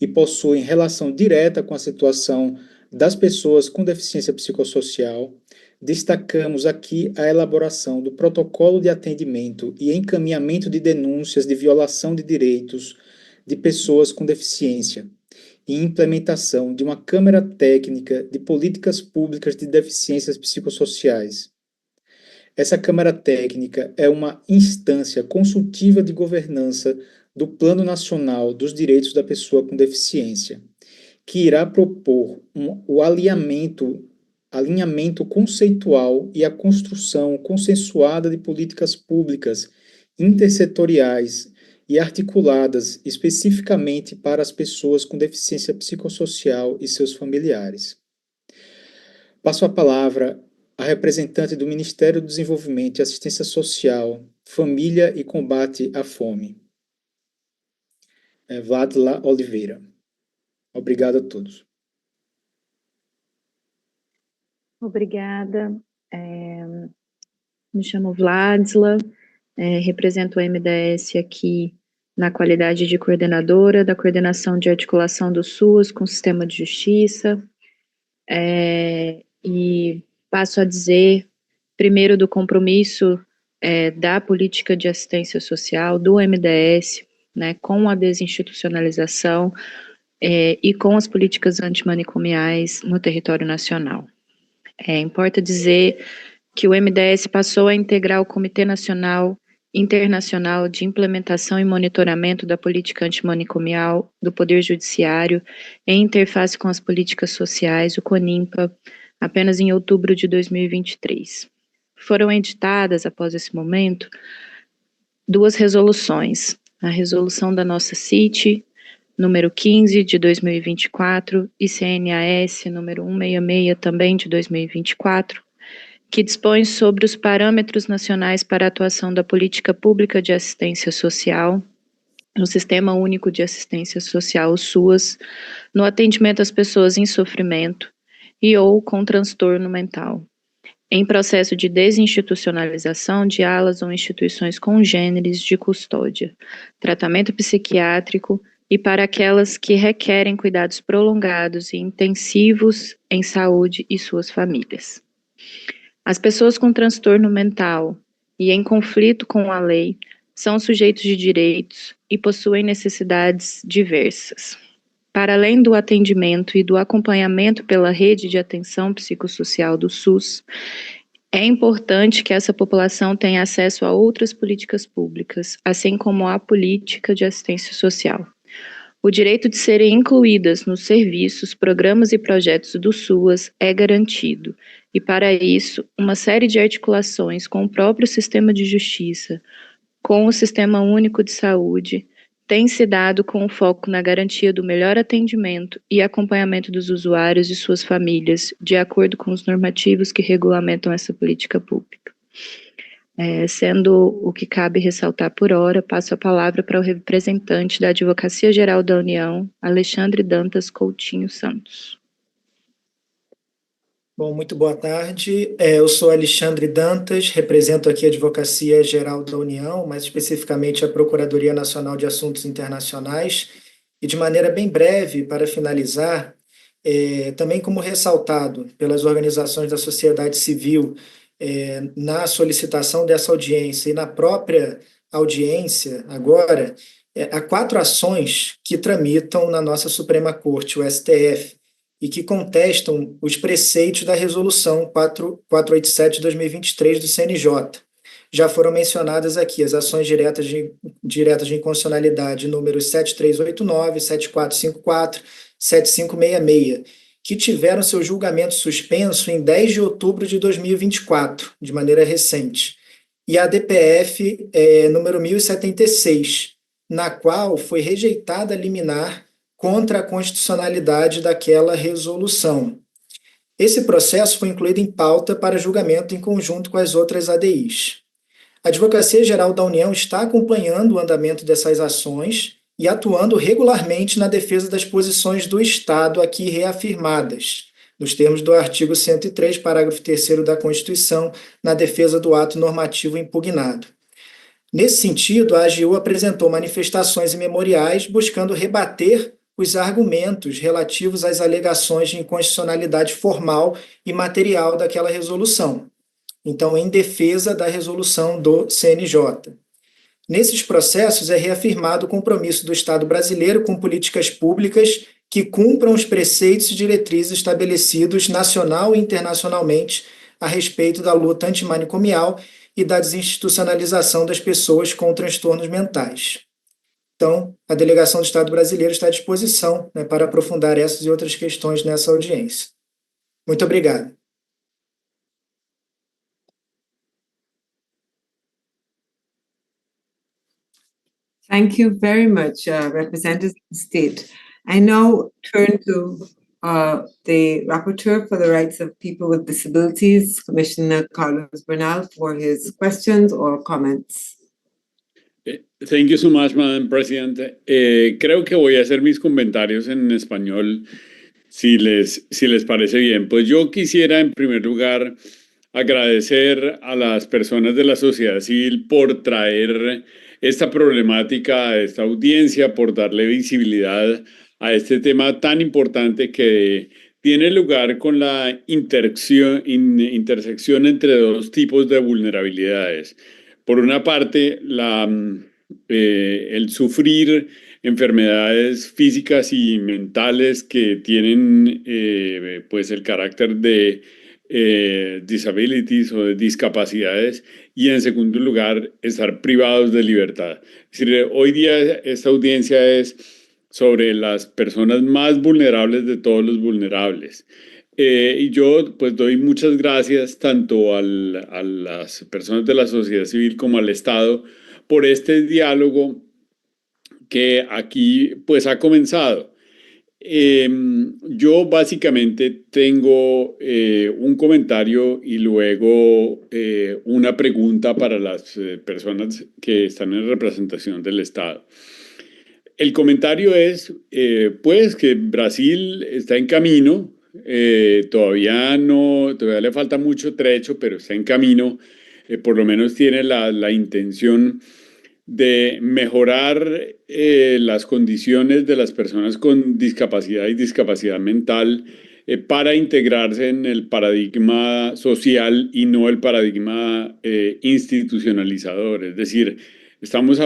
e possuem relação direta com a situação das pessoas com deficiência psicossocial, destacamos aqui a elaboração do protocolo de atendimento e encaminhamento de denúncias de violação de direitos de pessoas com deficiência e implementação de uma Câmara Técnica de Políticas Públicas de Deficiências Psicossociais. Essa Câmara Técnica é uma instância consultiva de governança do Plano Nacional dos Direitos da Pessoa com Deficiência, que irá propor o alinhamento conceitual e a construção consensuada de políticas públicas intersetoriais e articuladas especificamente para as pessoas com deficiência psicossocial e seus familiares. Passo a palavra à representante do Ministério do Desenvolvimento e Assistência Social, Família e Combate à Fome, Vladla Oliveira. Obrigado a todos. Obrigada. Me chamo Vladla, represento o MDS aqui na qualidade de coordenadora da Coordenação de Articulação do SUAS com o Sistema de Justiça, e passo a dizer, primeiro, do compromisso da política de assistência social, do MDS, né, com a desinstitucionalização e com as políticas antimanicomiais no território nacional. Importa dizer que o MDS passou a integrar o Comitê Nacional Internacional de Implementação e Monitoramento da Política Antimanicomial do Poder Judiciário em interface com as políticas sociais, o CONIMPA, apenas em outubro de 2023. Foram editadas, após esse momento, 2 resoluções. A resolução da nossa CIT, número 15 de 2024, e CNAS, número 166, também de 2024, que dispõe sobre os parâmetros nacionais para a atuação da política pública de assistência social, no Sistema Único de Assistência Social, o SUAS, no atendimento às pessoas em sofrimento e ou com transtorno mental, em processo de desinstitucionalização de alas ou instituições congêneres de custódia, tratamento psiquiátrico e para aquelas que requerem cuidados prolongados e intensivos em saúde e suas famílias. As pessoas com transtorno mental e em conflito com a lei são sujeitos de direitos e possuem necessidades diversas. Para além do atendimento e do acompanhamento pela rede de atenção psicossocial do SUS, é importante que essa população tenha acesso a outras políticas públicas, assim como à política de assistência social. O direito de serem incluídas nos serviços, programas e projetos do SUAS é garantido, e para isso, uma série de articulações com o próprio sistema de justiça, com o Sistema Único de Saúde, tem se dado com foco na garantia do melhor atendimento e acompanhamento dos usuários e suas famílias, de acordo com os normativos que regulamentam essa política pública. Sendo o que cabe ressaltar por hora, passo a palavra para o representante da Advocacia Geral da União, Alexandre Dantas Coutinho Santos. Bom, muito boa tarde. Eu sou Alexandre Dantas, represento aqui a Advocacia Geral da União, mais especificamente a Procuradoria Nacional de Assuntos Internacionais, e de maneira bem breve, para finalizar, também como ressaltado pelas organizações da sociedade civil na solicitação dessa audiência e na própria audiência agora, há 4 ações que tramitam na nossa Suprema Corte, o STF, e que contestam os preceitos da Resolução 487 de 2023 do CNJ. Já foram mencionadas aqui as ações diretas de inconstitucionalidade números 7389, 7454, 7566, que tiveram seu julgamento suspenso em 10 de outubro de 2024, de maneira recente, e a DPF número 1076, na qual foi rejeitada a liminar contra a constitucionalidade daquela resolução. Esse processo foi incluído em pauta para julgamento em conjunto com as outras ADIs. A Advocacia Geral da União está acompanhando o andamento dessas ações e atuando regularmente na defesa das posições do Estado aqui reafirmadas, nos termos do artigo 103, parágrafo 3º da Constituição, na defesa do ato normativo impugnado. Nesse sentido, a AGU apresentou manifestações e memoriais buscando rebater os argumentos relativos às alegações de inconstitucionalidade formal e material daquela resolução. Então, em defesa da resolução do CNJ. Nesses processos, é reafirmado o compromisso do Estado brasileiro com políticas públicas que cumpram os preceitos e diretrizes estabelecidos nacional e internacionalmente a respeito da luta antimanicomial e da desinstitucionalização das pessoas com transtornos mentais. Então, a Delegação do Estado brasileiro está à disposição, né, para aprofundar essas e outras questões nessa audiência. Muito obrigado. Thank you very much, Representative of the State. I now turn to the Rapporteur for the Rights of People with Disabilities, Commissioner Carlos Bernal, for his questions or comments. Thank you so much, Madam President. Creo que voy a hacer mis comentarios en español, si les parece bien. Pues yo quisiera, en primer lugar, agradecer a las personas de la sociedad civil por traer esta problemática a esta audiencia, por darle visibilidad a este tema tan importante que tiene lugar con la intersección entre dos tipos de vulnerabilidades. Por una parte, el sufrir enfermedades físicas y mentales que tienen pues el carácter de disabilities o de discapacidades, y en segundo lugar, estar privados de libertad. Es decir, hoy día esta audiencia es sobre las personas más vulnerables de todos los vulnerables. Y yo pues doy muchas gracias tanto a las personas de la sociedad civil como al Estado por este diálogo que aquí pues ha comenzado. Yo básicamente tengo un comentario y luego una pregunta para las personas que están en representación del Estado. El comentario es pues que Brasil está en camino, todavía le falta mucho trecho, pero está en camino, por lo menos tiene la intención de mejorar las condiciones de las personas con discapacidad y discapacidad mental para integrarse en el paradigma social y no el paradigma institucionalizador. Es decir, estamos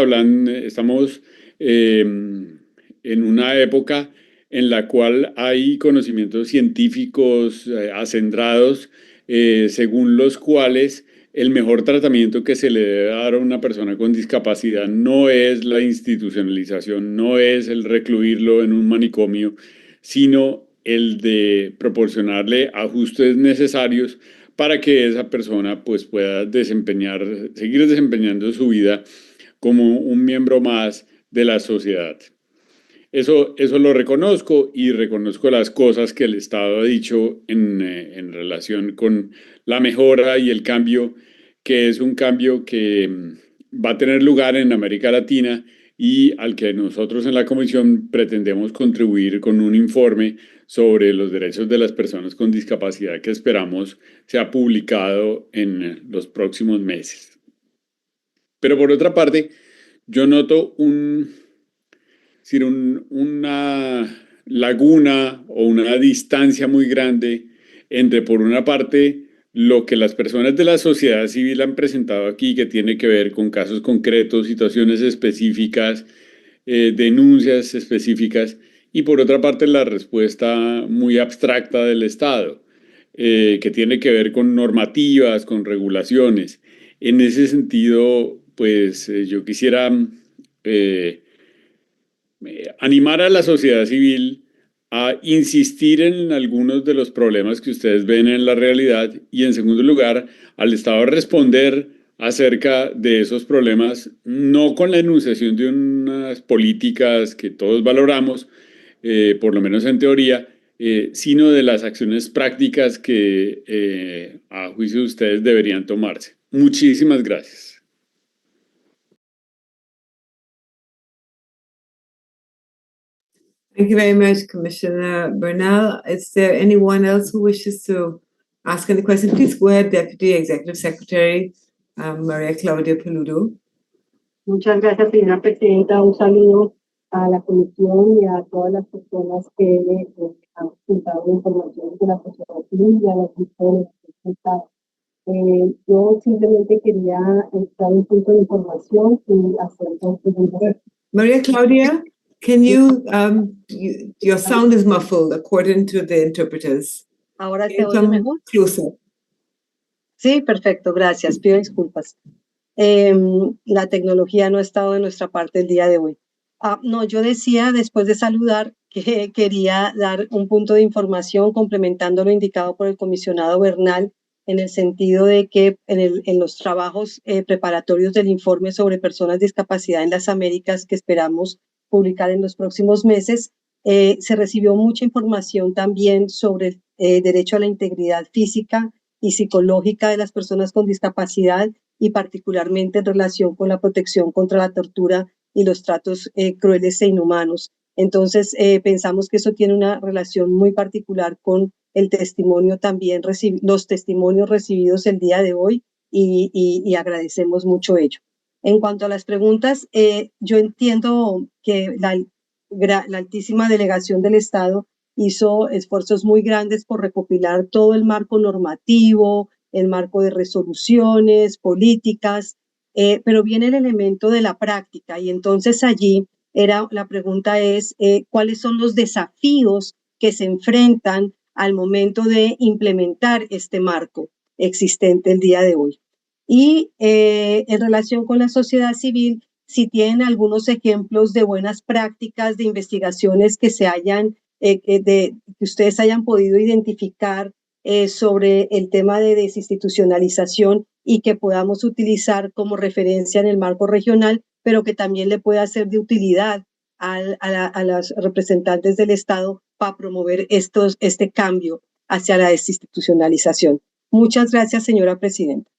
en una época en la cual hay conocimientos científicos acendrados según los cuales el mejor tratamiento que se le debe dar a una persona con discapacidad no es la institucionalización, no es el recluirlo en un manicomio, sino el de proporcionarle ajustes necesarios para que esa persona pues, pueda seguir desempeñando su vida como un miembro más de la sociedad. Eso lo reconozco y reconozco las cosas que el Estado ha dicho en relación con la mejora y el cambio, que es un cambio que va a tener lugar en América Latina y al que nosotros en la Comisión pretendemos contribuir con un informe sobre los derechos de las personas con discapacidad que esperamos sea publicado en los próximos meses. Pero por otra parte, yo noto una laguna o una distancia muy grande entre, por una parte, lo que las personas de la sociedad civil han presentado aquí, que tiene que ver con casos concretos, situaciones específicas, denuncias específicas, y por otra parte la respuesta muy abstracta del Estado, que tiene que ver con normativas, con regulaciones. En ese sentido, pues yo quisiera animar a la sociedad civil a insistir en algunos de los problemas que ustedes ven en la realidad y, en segundo lugar, al Estado responder acerca de esos problemas, no con la enunciación de unas políticas que todos valoramos, por lo menos en teoría, sino de las acciones prácticas que, a juicio de ustedes, deberían tomarse. Muchísimas gracias. Thank you very much, Commissioner Bernal. Is there anyone else who wishes to ask any question? Please go ahead, Deputy Executive Secretary Maria Claudia Peludo. Muchas gracias, señora presidenta. Un saludo a la comisión y a todas las personas que han presentado la información de la sociedad civil y a las mujeres que han yo simplemente quería entrar un punto de información y hacer dos preguntas. Maria Claudia, can you, your sound is muffled according to the interpreters. Ahora se oye mejor. Closer. Sí, perfecto, gracias. Pido disculpas. La tecnología no ha estado de nuestra parte el día de hoy. No, yo decía, después de saludar, que quería dar un punto de información complementando lo indicado por el comisionado Bernal, en el sentido de que en los trabajos preparatorios del informe sobre personas de discapacidad en las Américas que esperamos publicar en los próximos meses, se recibió mucha información también sobre el derecho a la integridad física y psicológica de las personas con discapacidad y particularmente en relación con la protección contra la tortura y los tratos crueles e inhumanos. Entonces, pensamos que eso tiene una relación muy particular con el testimonio también, los testimonios recibidos el día de hoy y agradecemos mucho ello. En cuanto a las preguntas, yo entiendo que la altísima delegación del Estado hizo esfuerzos muy grandes por recopilar todo el marco normativo, el marco de resoluciones, políticas, pero viene el elemento de la práctica y entonces allí la pregunta es ¿cuáles son los desafíos que se enfrentan al momento de implementar este marco existente el día de hoy? Y en relación con la sociedad civil, si tienen algunos ejemplos de buenas prácticas, de investigaciones que que ustedes hayan podido identificar sobre el tema de desinstitucionalización y que podamos utilizar como referencia en el marco regional, pero que también le pueda ser de utilidad a las representantes del Estado para promover este cambio hacia la desinstitucionalización. Muchas gracias, señora presidenta.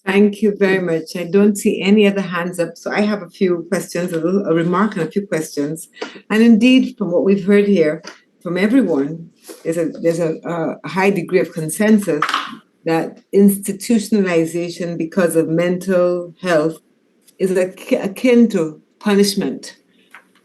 Thank you very much. I don't see any other hands up, so I have a few questions, a remark and a few questions. And indeed, from what we've heard here from everyone, there's a high degree of consensus that institutionalization because of mental health is akin to punishment,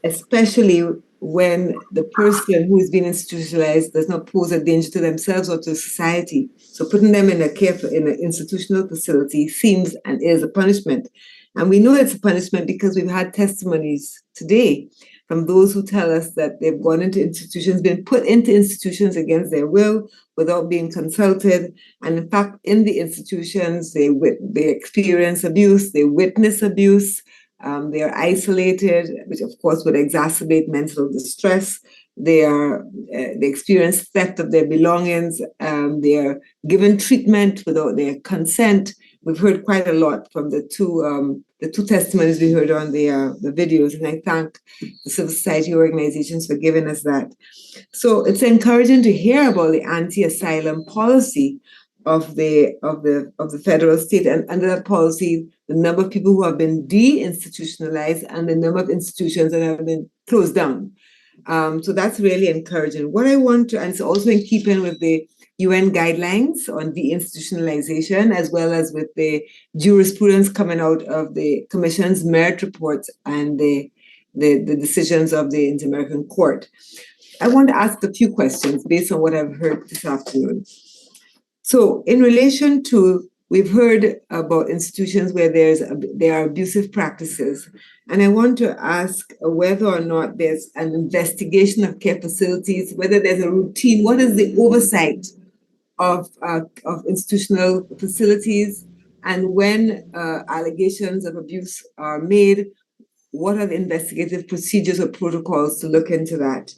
especially when the person who is being institutionalized does not pose a danger to themselves or to society. So putting them in an institutional facility seems and is a punishment. And we know it's a punishment because we've had testimonies today from those who tell us that they've gone into institutions, been put into institutions against their will, without being consulted. And in fact, in the institutions, they experience abuse, they witness abuse, they are isolated, which of course would exacerbate mental distress. They experience theft of their belongings. They are given treatment without their consent. We've heard quite a lot from the two testimonies we heard on the videos, and I thank the civil society organizations for giving us that. So it's encouraging to hear about the anti-asylum policy of the federal state, and under that policy, the number of people who have been de-institutionalized and the number of institutions that have been closed down. So that's really encouraging. What I want to, and it's also in keeping with the UN guidelines on deinstitutionalization, as well as with the jurisprudence coming out of the Commission's merit reports and the decisions of the Inter-American Court. I want to ask a few questions based on what I've heard this afternoon. So in relation to, we've heard about institutions where there are abusive practices, and I want to ask whether or not there's an investigation of care facilities, whether there's a routine, what is the oversight of institutional facilities, and when allegations of abuse are made, what are the investigative procedures or protocols to look into that?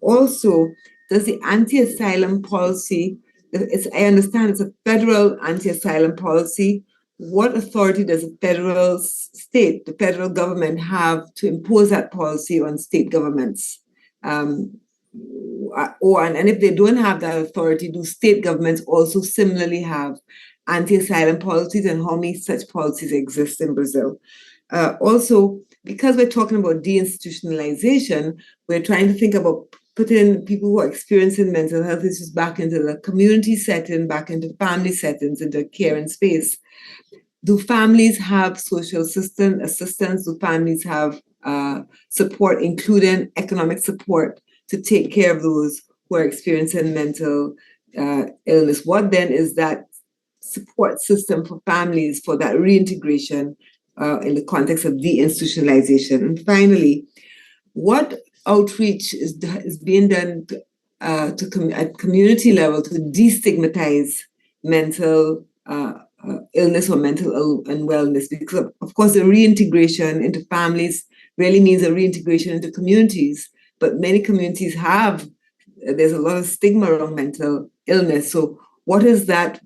Also, does the anti-asylum policy, I understand it's a federal anti-asylum policy. What authority does the federal government have to impose that policy on state governments? And if they don't have that authority, do state governments also similarly have anti-asylum policies, and how many such policies exist in Brazil? Also, because we're talking about deinstitutionalization, we're trying to think about putting people who are experiencing mental health issues back into the community setting, back into family settings, into a caring space. Do families have social assistance? Do families have support, including economic support, to take care of those who are experiencing mental illness? What then is that support system for families for that reintegration in the context of deinstitutionalization? And finally, what outreach is being done at community level to destigmatize mental illness or mental unwellness? Because of course the reintegration into families really means a reintegration into communities, but many communities there's a lot of stigma around mental illness. So what is that?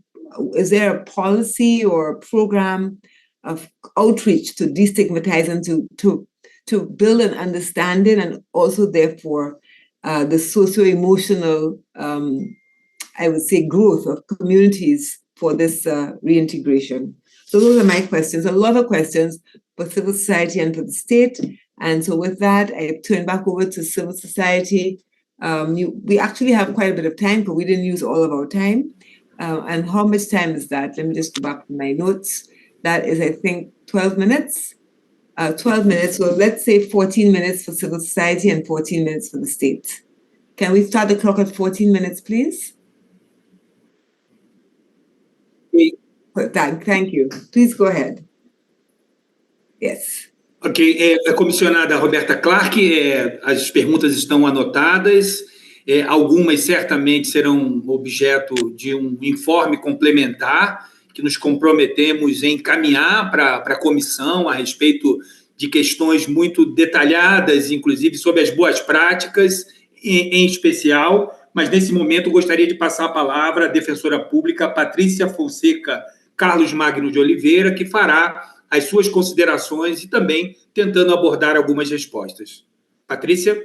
Is there a policy or a program of outreach to destigmatize and to build an understanding, and also therefore the socio-emotional, I would say, growth of communities for this reintegration? So those are my questions. A lot of questions for civil society and for the state. And so with that, I turn back over to civil society. We actually have quite a bit of time, but we didn't use all of our time. And how much time is that? Let me just go back to my notes. That is, I think, 12 minutes. 12 minutes. So let's say 14 minutes for civil society and 14 minutes for the state. Can we start the clock at 14 minutes, please? Thank you. Please go ahead. Yes. Ok, a comissionada Roberta Clark, as perguntas estão anotadas, algumas certamente serão objeto de um informe complementar que nos comprometemos em encaminhar para a comissão a respeito de questões muito detalhadas, inclusive sobre as boas práticas, em especial, mas nesse momento eu gostaria de passar a palavra à defensora pública Patrícia Fonseca Carlos Magno de Oliveira, que fará as suas considerações e também tentando abordar algumas respostas. Patrícia?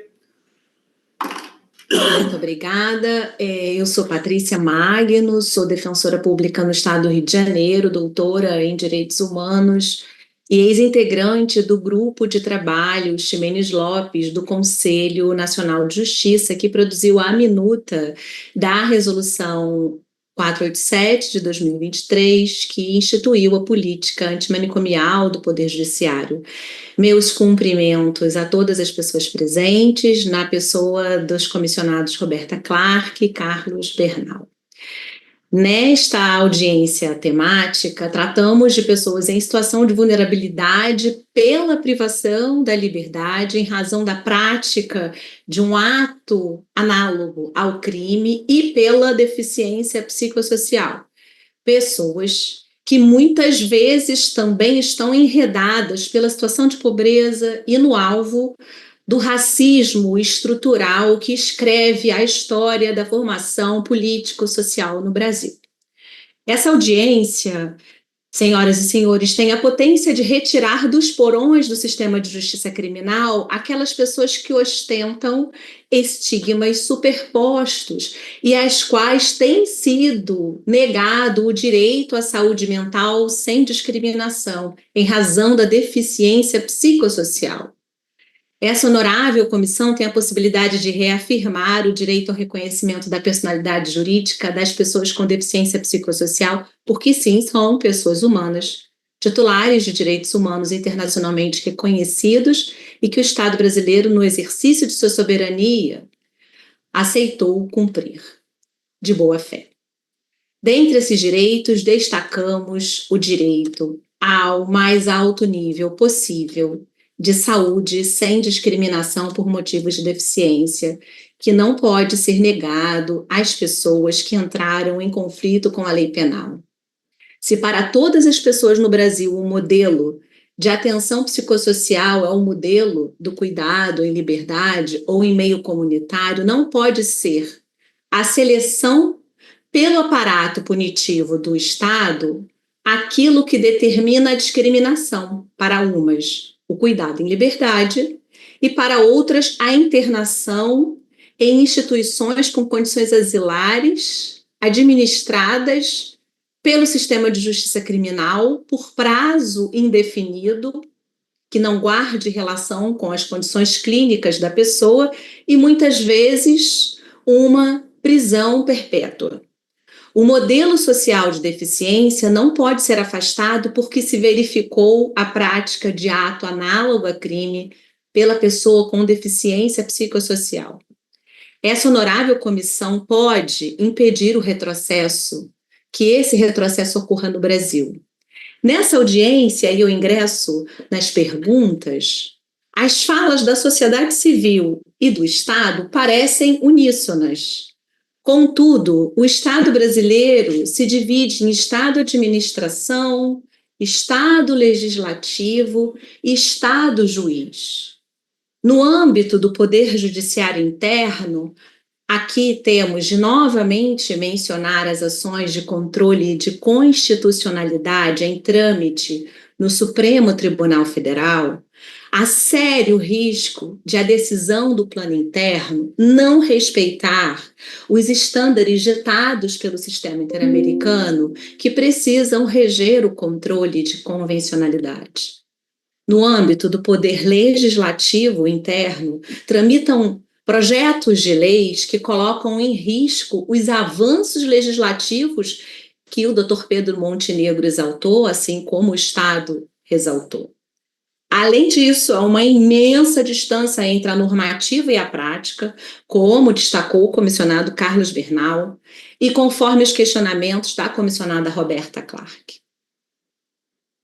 Muito obrigada. Eu sou Patrícia Magno, sou defensora pública no Estado do Rio de Janeiro, doutora em Direitos Humanos e ex-integrante do grupo de trabalho Ximenes Lopes, do Conselho Nacional de Justiça, que produziu a minuta da Resolução 487 de 2023, que instituiu a política antimanicomial do Poder Judiciário. Meus cumprimentos a todas as pessoas presentes, na pessoa dos comissionados Roberta Clark e Carlos Bernal. Nesta audiência temática, tratamos de pessoas em situação de vulnerabilidade pela privação da liberdade em razão da prática de um ato análogo ao crime e pela deficiência psicossocial. Pessoas que muitas vezes também estão enredadas pela situação de pobreza e no alvo do racismo estrutural que escreve a história da formação político-social no Brasil. Essa audiência, senhoras e senhores, tem a potência de retirar dos porões do sistema de justiça criminal aquelas pessoas que ostentam estigmas superpostos e às quais tem sido negado o direito à saúde mental sem discriminação, em razão da deficiência psicossocial. Essa honorável comissão tem a possibilidade de reafirmar o direito ao reconhecimento da personalidade jurídica das pessoas com deficiência psicossocial, porque sim, são pessoas humanas, titulares de direitos humanos internacionalmente reconhecidos e que o Estado brasileiro, no exercício de sua soberania, aceitou cumprir de boa fé. Dentre esses direitos, destacamos o direito ao mais alto nível possível de saúde sem discriminação por motivos de deficiência, que não pode ser negado às pessoas que entraram em conflito com a lei penal. Se para todas as pessoas no Brasil o modelo de atenção psicossocial é o modelo do cuidado em liberdade ou em meio comunitário, não pode ser a seleção pelo aparato punitivo do Estado aquilo que determina a discriminação para umas, o cuidado em liberdade, e para outras, a internação em instituições com condições asilares, administradas pelo sistema de justiça criminal por prazo indefinido que não guarde relação com as condições clínicas da pessoa e, muitas vezes, uma prisão perpétua. O modelo social de deficiência não pode ser afastado porque se verificou a prática de ato análogo a crime pela pessoa com deficiência psicossocial. Essa honorável comissão pode impedir o retrocesso, que esse retrocesso ocorra no Brasil. Nessa audiência, e eu ingresso nas perguntas, as falas da sociedade civil e do Estado parecem uníssonas. Contudo, o Estado brasileiro se divide em Estado administração, Estado legislativo e Estado juiz. No âmbito do Poder Judiciário interno, aqui temos de novamente mencionar as ações de controle de constitucionalidade em trâmite no Supremo Tribunal Federal. Há sério risco de a decisão do plano interno não respeitar os estándares ditados pelo sistema interamericano que precisam reger o controle de convencionalidade. No âmbito do poder legislativo interno, tramitam projetos de leis que colocam em risco os avanços legislativos que o Dr. Pedro Montenegro exaltou, assim como o Estado ressaltou. Além disso, há uma imensa distância entre a normativa e a prática, como destacou o comissionado Carlos Bernal, e conforme os questionamentos da comissionada Roberta Clark.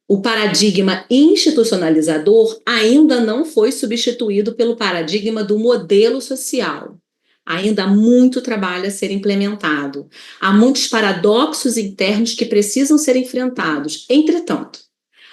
O paradigma institucionalizador ainda não foi substituído pelo paradigma do modelo social. Ainda há muito trabalho a ser implementado. Há muitos paradoxos internos que precisam ser enfrentados. Entretanto,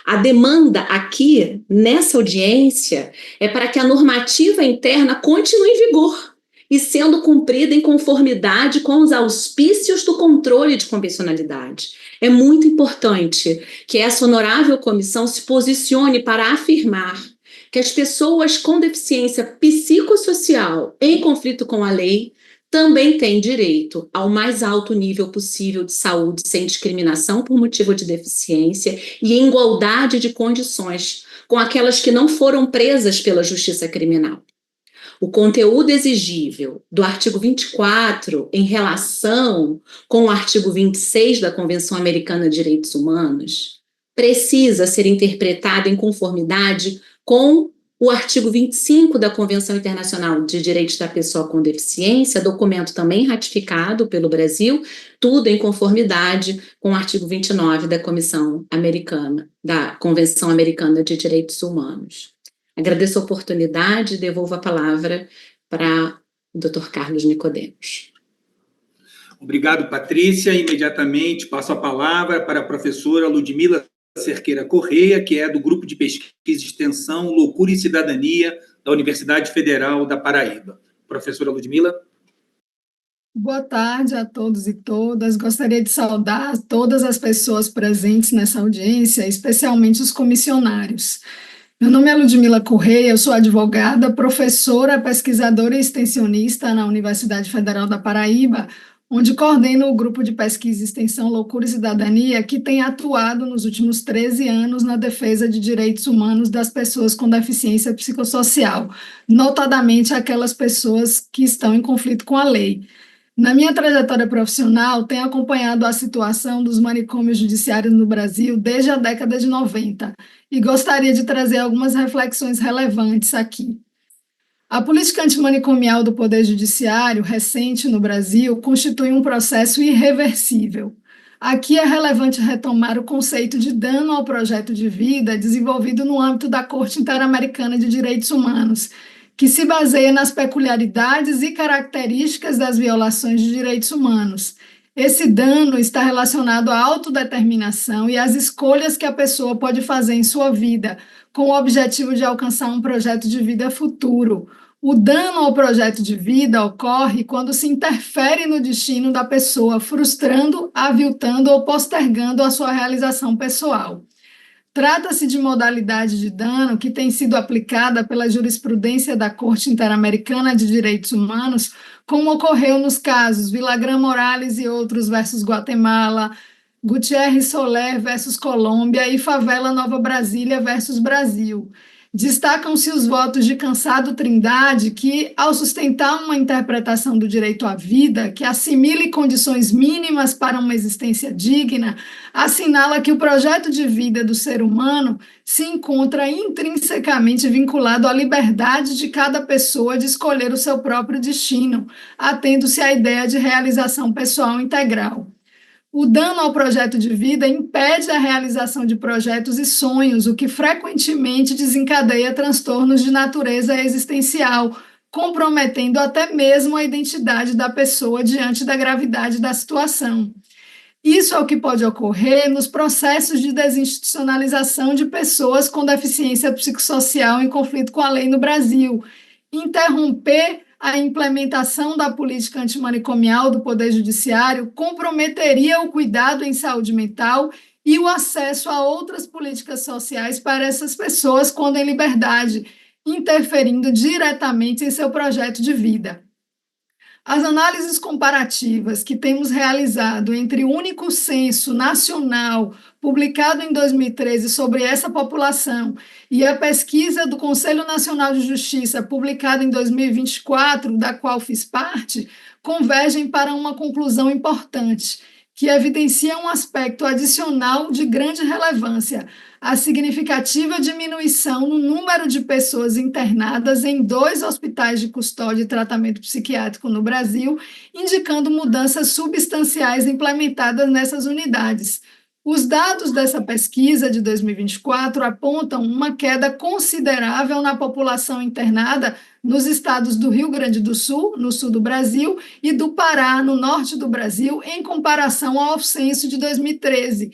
a demanda aqui, nessa audiência, é para que a normativa interna continue em vigor e sendo cumprida em conformidade com os auspícios do controle de convencionalidade. É muito importante que essa honorável comissão se posicione para afirmar que as pessoas com deficiência psicossocial em conflito com a lei também têm direito ao mais alto nível possível de saúde sem discriminação por motivo de deficiência e em igualdade de condições com aquelas que não foram presas pela justiça criminal. O conteúdo exigível do artigo 24 em relação com o artigo 26 da Convenção Americana de Direitos Humanos precisa ser interpretado em conformidade com o artigo 25 da Convenção Internacional de Direitos da Pessoa com Deficiência, documento também ratificado pelo Brasil, tudo em conformidade com o artigo 29 da Comissão Americana, da Convenção Americana de Direitos Humanos. Agradeço a oportunidade e devolvo a palavra para o Dr. Carlos Nicodemos. Obrigado, Patrícia. Imediatamente passo a palavra para a professora Ludmila Cerqueira Correia, que é do Grupo de Pesquisa e Extensão Loucura e Cidadania da Universidade Federal da Paraíba. Professora Ludmila. Boa tarde a todos e todas. Gostaria de saudar todas as pessoas presentes nessa audiência, especialmente os comissionários. Meu nome é Ludmila Correia, eu sou advogada, professora, pesquisadora e extensionista na Universidade Federal da Paraíba, onde coordeno o grupo de pesquisa e extensão Loucura e Cidadania, que tem atuado nos últimos 13 anos na defesa de direitos humanos das pessoas com deficiência psicossocial, notadamente aquelas pessoas que estão em conflito com a lei. Na minha trajetória profissional, tenho acompanhado a situação dos manicômios judiciários no Brasil desde a década de 90 e gostaria de trazer algumas reflexões relevantes aqui. A política antimanicomial do Poder Judiciário, recente no Brasil, constitui um processo irreversível. Aqui é relevante retomar o conceito de dano ao projeto de vida desenvolvido no âmbito da Corte Interamericana de Direitos Humanos, que se baseia nas peculiaridades e características das violações de direitos humanos. Esse dano está relacionado à autodeterminação e às escolhas que a pessoa pode fazer em sua vida, com o objetivo de alcançar um projeto de vida futuro. O dano ao projeto de vida ocorre quando se interfere no destino da pessoa, frustrando, aviltando ou postergando a sua realização pessoal. Trata-se de modalidade de dano que tem sido aplicada pela jurisprudência da Corte Interamericana de Direitos Humanos, como ocorreu nos casos Villagrán Morales e outros versus Guatemala, Gutierrez Soler versus Colômbia e Favela Nova Brasília versus Brasil. Destacam-se os votos de Cansado Trindade, que, ao sustentar uma interpretação do direito à vida que assimile condições mínimas para uma existência digna, assinala que o projeto de vida do ser humano se encontra intrinsecamente vinculado à liberdade de cada pessoa de escolher o seu próprio destino, atendo-se à ideia de realização pessoal integral. O dano ao projeto de vida impede a realização de projetos e sonhos, o que frequentemente desencadeia transtornos de natureza existencial, comprometendo até mesmo a identidade da pessoa diante da gravidade da situação. Isso é o que pode ocorrer nos processos de desinstitucionalização de pessoas com deficiência psicossocial em conflito com a lei no Brasil. Interromper a implementação da política antimanicomial do Poder Judiciário comprometeria o cuidado em saúde mental e o acesso a outras políticas sociais para essas pessoas quando em liberdade, interferindo diretamente em seu projeto de vida. As análises comparativas que temos realizado entre o único censo nacional publicado em 2013 sobre essa população e a pesquisa do Conselho Nacional de Justiça publicada em 2024, da qual fiz parte, convergem para uma conclusão importante, que evidencia um aspecto adicional de grande relevância: a significativa diminuição no número de pessoas internadas em 2 hospitais de custódia e tratamento psiquiátrico no Brasil, indicando mudanças substanciais implementadas nessas unidades. Os dados dessa pesquisa de 2024 apontam uma queda considerável na população internada nos estados do Rio Grande do Sul, no sul do Brasil, e do Pará, no norte do Brasil, em comparação ao censo de 2013.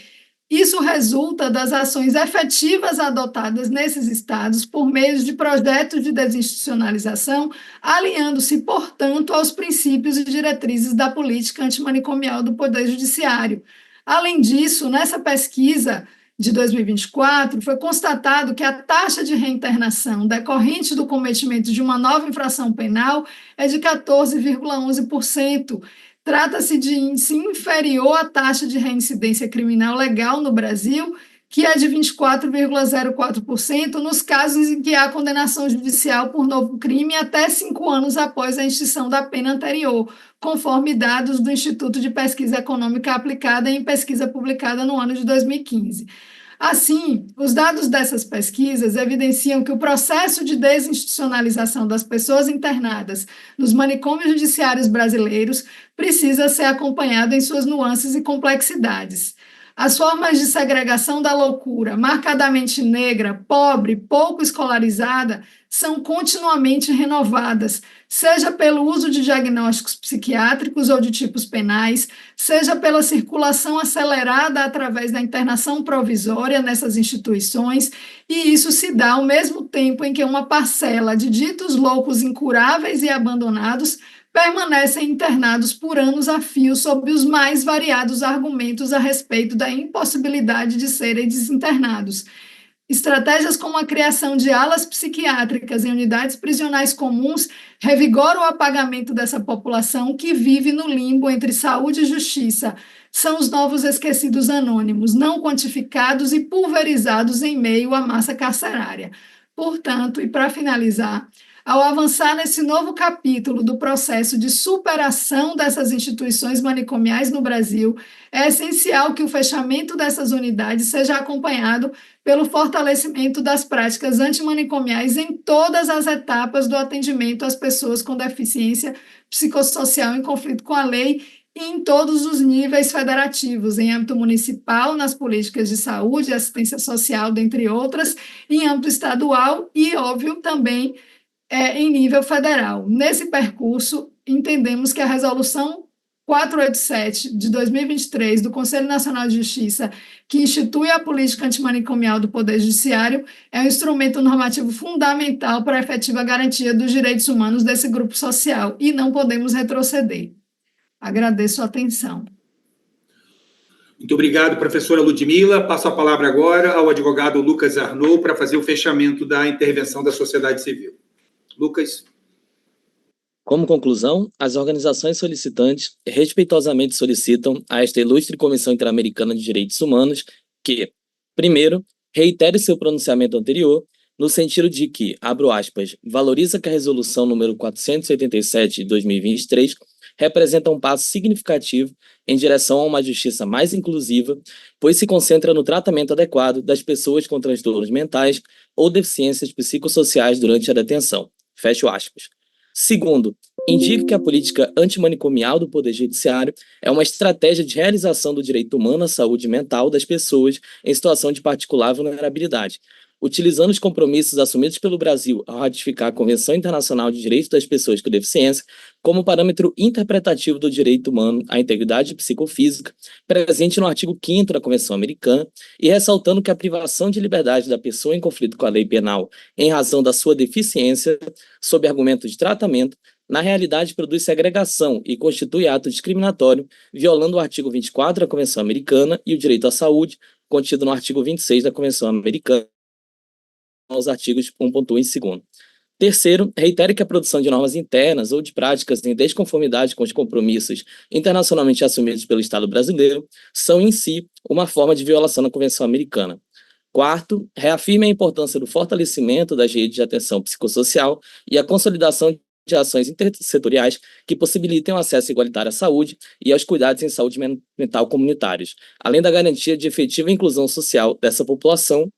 Isso resulta das ações efetivas adotadas nesses estados por meio de projetos de desinstitucionalização, alinhando-se, portanto, aos princípios e diretrizes da política antimanicomial do Poder Judiciário. Além disso, nessa pesquisa de 2024, foi constatado que a taxa de reinternação decorrente do cometimento de uma nova infração penal é de 14,11%. Trata-se de índice inferior à taxa de reincidência criminal legal no Brasil, que é de 24,04% nos casos em que há condenação judicial por novo crime até 5 anos após a extinção da pena anterior, conforme dados do Instituto de Pesquisa Econômica Aplicada em pesquisa publicada no ano de 2015. Assim, os dados dessas pesquisas evidenciam que o processo de desinstitucionalização das pessoas internadas nos manicômios judiciários brasileiros precisa ser acompanhado em suas nuances e complexidades. As formas de segregação da loucura, marcadamente negra, pobre, pouco escolarizada, são continuamente renovadas, seja pelo uso de diagnósticos psiquiátricos ou de tipos penais, seja pela circulação acelerada através da internação provisória nessas instituições, e isso se dá ao mesmo tempo em que uma parcela de ditos loucos incuráveis e abandonados permanecem internados por anos a fio sob os mais variados argumentos a respeito da impossibilidade de serem desinternados. Estratégias como a criação de alas psiquiátricas em unidades prisionais comuns revigoram o apagamento dessa população que vive no limbo entre saúde e justiça. São os novos esquecidos anônimos, não quantificados e pulverizados em meio à massa carcerária. Portanto, e para finalizar, ao avançar nesse novo capítulo do processo de superação dessas instituições manicomiais no Brasil, é essencial que o fechamento dessas unidades seja acompanhado pelo fortalecimento das práticas antimanicomiais em todas as etapas do atendimento às pessoas com deficiência psicossocial em conflito com a lei e em todos os níveis federativos, em âmbito municipal, nas políticas de saúde e assistência social, dentre outras, em âmbito estadual e, óbvio, também em nível federal. Nesse percurso, entendemos que a Resolução 487 de 2023 do Conselho Nacional de Justiça, que institui a política antimanicomial do Poder Judiciário, é um instrumento normativo fundamental para a efetiva garantia dos direitos humanos desse grupo social e não podemos retroceder. Agradeço a atenção. Muito obrigado, professora Ludmila. Passo a palavra agora ao advogado Lucas Arnaud para fazer o fechamento da intervenção da sociedade civil. Lucas. Como conclusão, as organizações solicitantes respeitosamente solicitam a esta ilustre Comissão Interamericana de Direitos Humanos que, primeiro, reitere seu pronunciamento anterior no sentido de que, abro aspas, valoriza que a resolução número 487 de 2023 representa um passo significativo em direção a uma justiça mais inclusiva, pois se concentra no tratamento adequado das pessoas com transtornos mentais ou deficiências psicossociais durante a detenção. Fecho aspas. Segundo, indica que a política antimanicomial do Poder Judiciário é uma estratégia de realização do direito humano à saúde mental das pessoas em situação de particular vulnerabilidade, utilizando os compromissos assumidos pelo Brasil ao ratificar a Convenção Internacional de Direitos das Pessoas com Deficiência como parâmetro interpretativo do direito humano à integridade psicofísica, presente no artigo 5º da Convenção Americana, e ressaltando que a privação de liberdade da pessoa em conflito com a lei penal em razão da sua deficiência, sob argumento de tratamento, na realidade produz segregação e constitui ato discriminatório, violando o artigo 24 da Convenção Americana e o direito à saúde, contido no artigo 26 da Convenção Americana, aos artigos 1.1 e 2º. Terceiro, reitere que a produção de normas internas ou de práticas em desconformidade com os compromissos internacionalmente assumidos pelo Estado brasileiro são, em si, uma forma de violação da Convenção Americana. Quarto, reafirme a importância do fortalecimento das redes de atenção psicossocial e a consolidação de ações intersetoriais que possibilitem o acesso igualitário à saúde e aos cuidados em saúde mental comunitários, além da garantia de efetiva inclusão social dessa população.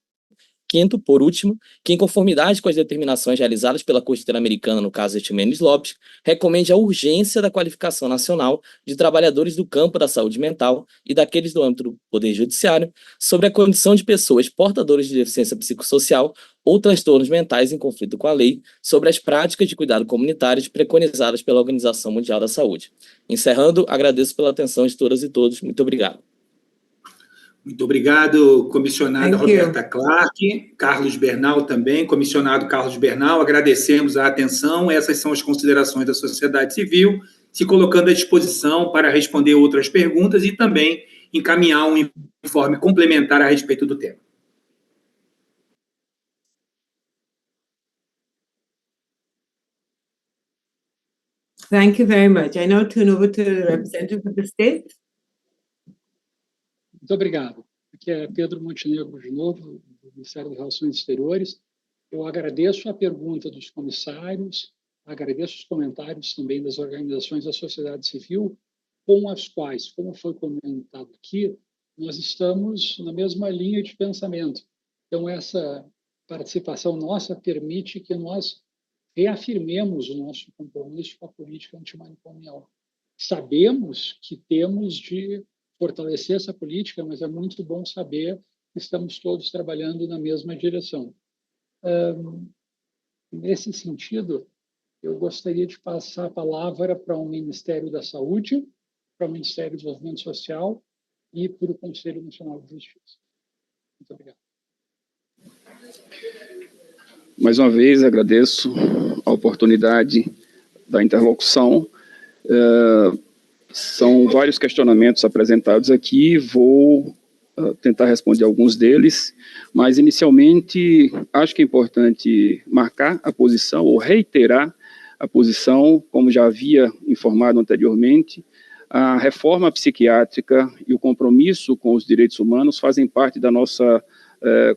Quinto, por último, que em conformidade com as determinações realizadas pela Corte Interamericana no caso de Ximenes Lopes, recomende a urgência da qualificação nacional de trabalhadores do campo da saúde mental e daqueles do âmbito do Poder Judiciário sobre a condição de pessoas portadoras de deficiência psicossocial ou transtornos mentais em conflito com a lei, sobre as práticas de cuidado comunitários preconizadas pela Organização Mundial da Saúde. Encerrando, agradeço pela atenção de todas e todos. Muito obrigado. Muito obrigado, comissionada Roberta Clark, Carlos Bernal também, comissionado Carlos Bernal, agradecemos a atenção, essas são as considerações da sociedade civil, se colocando à disposição para responder outras perguntas e também encaminhar um informe complementar a respeito do tema. Thank you very much. I now turn over to the representative of the state. Muito obrigado. Aqui é Pedro Montenegro, de novo, do Ministério das Relações Exteriores. Eu agradeço a pergunta dos comissários, agradeço os comentários também das organizações da sociedade civil, com as quais, como foi comentado aqui, nós estamos na mesma linha de pensamento. Então, essa participação nossa permite que nós reafirmemos o nosso compromisso com a política antimanicomial. Sabemos que temos de fortalecer essa política, mas é muito bom saber que estamos todos trabalhando na mesma direção. Nesse sentido, eu gostaria de passar a palavra para o Ministério da Saúde, para o Ministério do Desenvolvimento Social e para o Conselho Nacional de Justiça. Muito obrigado. Mais uma vez, agradeço a oportunidade da interlocução. São vários questionamentos apresentados aqui, vou tentar responder alguns deles, mas inicialmente acho que é importante marcar a posição ou reiterar a posição, como já havia informado anteriormente, a reforma psiquiátrica e o compromisso com os direitos humanos fazem parte da nossa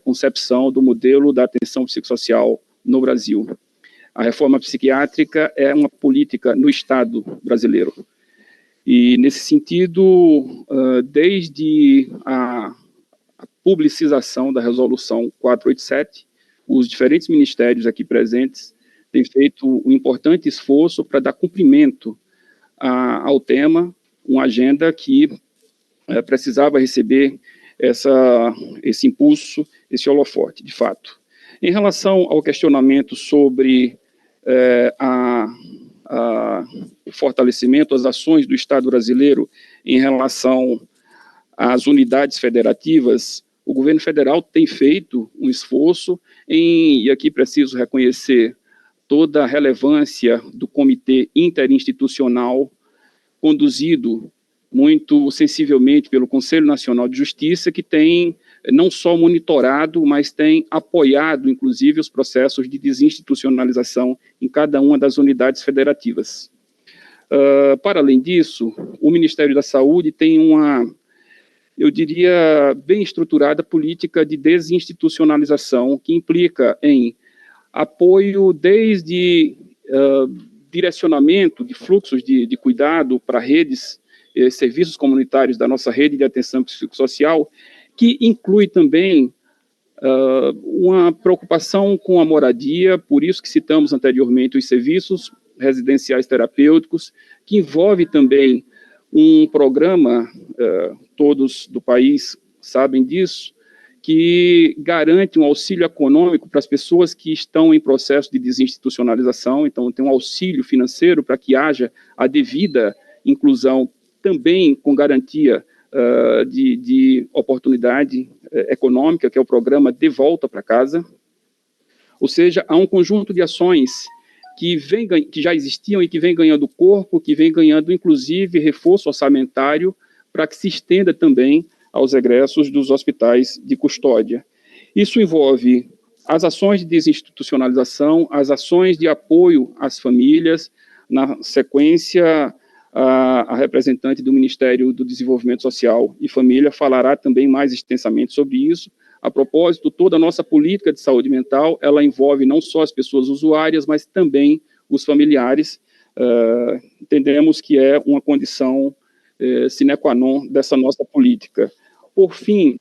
concepção do modelo da atenção psicossocial no Brasil. A reforma psiquiátrica é uma política no Estado brasileiro. E, nesse sentido, desde a publicização da Resolução 487, os diferentes ministérios aqui presentes têm feito um importante esforço para dar cumprimento ao tema, uma agenda que precisava receber esse impulso, esse holofote, de fato. Em relação ao questionamento sobre o fortalecimento, as ações do Estado brasileiro em relação às unidades federativas, o governo federal tem feito um esforço e aqui preciso reconhecer toda a relevância do Comitê Interinstitucional, conduzido muito sensivelmente pelo Conselho Nacional de Justiça, que tem não só monitorado, mas tem apoiado, inclusive, os processos de desinstitucionalização em cada uma das unidades federativas. Para além disso, o Ministério da Saúde tem uma eu diria, bem estruturada política de desinstitucionalização, que implica em apoio desde direcionamento de fluxos de cuidado para redes, serviços comunitários da nossa rede de atenção psicossocial, que inclui também uma preocupação com a moradia, por isso que citamos anteriormente os serviços residenciais terapêuticos, que envolve também um programa, todos do país sabem disso, que garante um auxílio econômico para as pessoas que estão em processo de desinstitucionalização, então tem um auxílio financeiro para que haja a devida inclusão, também com garantia de oportunidade econômica, que é o programa De Volta para Casa. Ou seja, há um conjunto de ações que já existiam e que vem ganhando corpo, que vem ganhando, inclusive, reforço orçamentário para que se estenda também aos egressos dos hospitais de custódia. Isso envolve as ações de desinstitucionalização, as ações de apoio às famílias. Na sequência, a representante do Ministério do Desenvolvimento Social e Família falará também mais extensamente sobre isso. A propósito, toda a nossa política de saúde mental, ela envolve não só as pessoas usuárias, mas também os familiares. Entendemos que é uma condição sine qua non dessa nossa política. Por fim,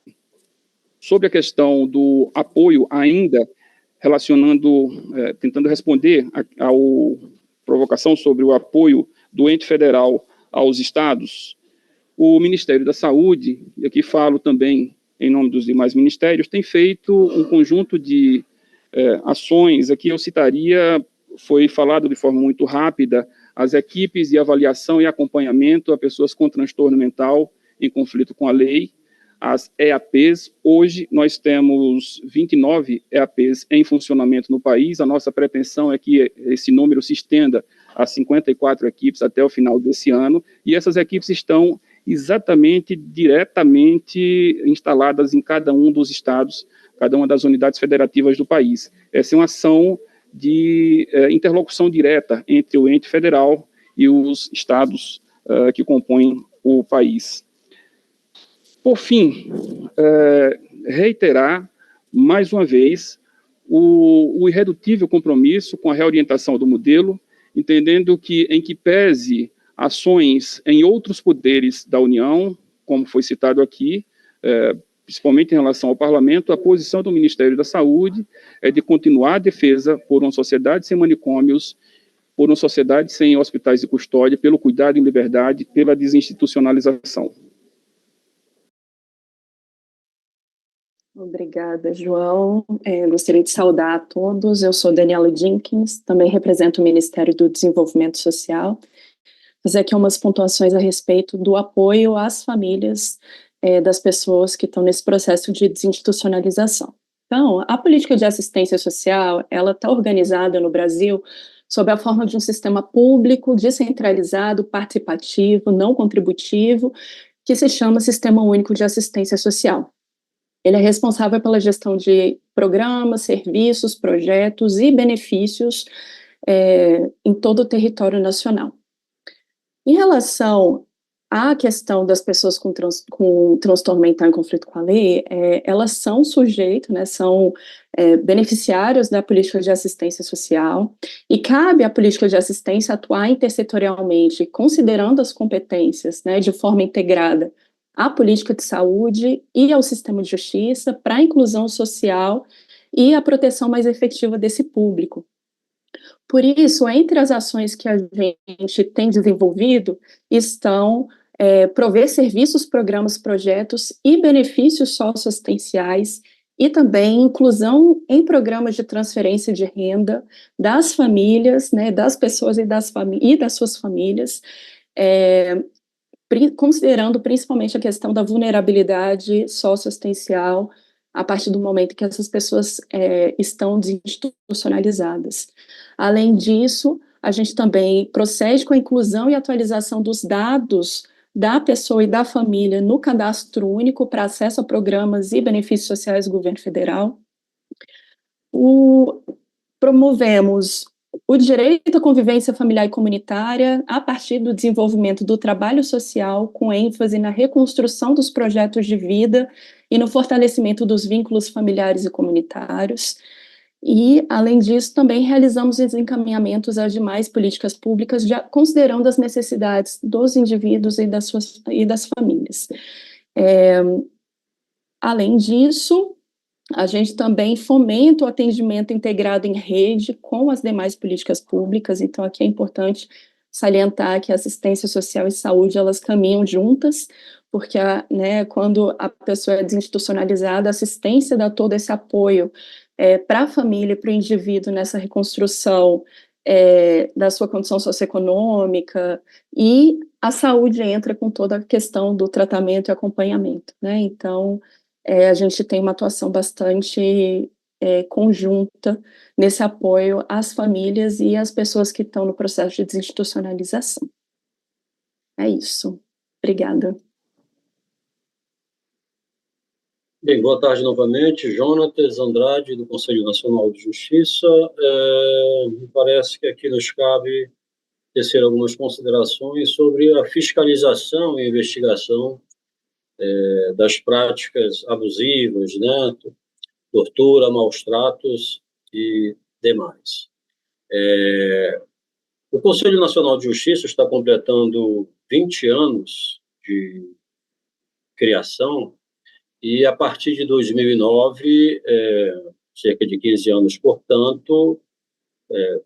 sobre a questão do apoio ainda, tentando responder ao provocação sobre o apoio do ente federal aos estados, o Ministério da Saúde, e aqui falo também em nome dos demais ministérios, tem feito um conjunto de ações. Aqui eu citaria, foi falado de forma muito rápida, as equipes de avaliação e acompanhamento a pessoas com transtorno mental em conflito com a lei, as EAPs. Hoje nós temos 29 EAPs em funcionamento no país. A nossa pretensão é que esse número se estenda a 54 equipes até o final desse ano, e essas equipes estão diretamente instaladas em cada um dos estados, cada uma das unidades federativas do país. Essa é uma ação de interlocução direta entre o ente federal e os estados que compõem o país. Por fim, reiterar, mais uma vez, o irredutível compromisso com a reorientação do modelo, entendendo que, em que pese ações em outros poderes da União, como foi citado aqui, principalmente em relação ao Parlamento, a posição do Ministério da Saúde é de continuar a defesa por uma sociedade sem manicômios, por uma sociedade sem hospitais de custódia, pelo cuidado em liberdade, pela desinstitucionalização. Obrigada, João. Gostaria de saudar a todos. Eu sou Daniela Jenkins, também represento o Ministério do Desenvolvimento Social. Fazer aqui umas pontuações a respeito do apoio às famílias das pessoas que estão nesse processo de desinstitucionalização. Então, a política de assistência social, ela está organizada no Brasil sob a forma de um sistema público, descentralizado, participativo, não contributivo, que se chama Sistema Único de Assistência Social. Ele é responsável pela gestão de programas, serviços, projetos e benefícios em todo o território nacional. Em relação à questão das pessoas com transtorno mental em conflito com a lei, elas são sujeitos, são beneficiários da política de assistência social, e cabe à política de assistência atuar intersetorialmente, considerando as competências de forma integrada à política de saúde e ao sistema de justiça para a inclusão social e a proteção mais efetiva desse público. Por isso, entre as ações que a gente tem desenvolvido estão prover serviços, programas, projetos e benefícios socioassistenciais e também inclusão em programas de transferência de renda das famílias, das pessoas e das suas famílias, considerando principalmente a questão da vulnerabilidade socioassistencial a partir do momento que essas pessoas estão desinstitucionalizadas. Além disso, a gente também procede com a inclusão e atualização dos dados da pessoa e da família no cadastro único para acesso a programas e benefícios sociais do governo federal. Promovemos o direito à convivência familiar e comunitária a partir do desenvolvimento do trabalho social, com ênfase na reconstrução dos projetos de vida e no fortalecimento dos vínculos familiares e comunitários. E, além disso, também realizamos os encaminhamentos às demais políticas públicas, considerando as necessidades dos indivíduos e das famílias. Além disso, a gente também fomenta o atendimento integrado em rede com as demais políticas públicas, então aqui é importante salientar que a assistência social e saúde, elas caminham juntas, porque quando a pessoa é desinstitucionalizada, a assistência dá todo esse apoio para a família, para o indivíduo nessa reconstrução da sua condição socioeconômica, e a saúde entra com toda a questão do tratamento e acompanhamento, né? Então, a gente tem uma atuação bastante conjunta nesse apoio às famílias e às pessoas que estão no processo de desinstitucionalização. É isso. Obrigada. Bem, boa tarde novamente. Jonatas Andrade, do Conselho Nacional de Justiça. Me parece que aqui nos cabe tecer algumas considerações sobre a fiscalização e investigação das práticas abusivas, né, tortura, maus-tratos e demais. O Conselho Nacional de Justiça está completando 20 anos de criação e, a partir de 2009, cerca de 15 anos, portanto,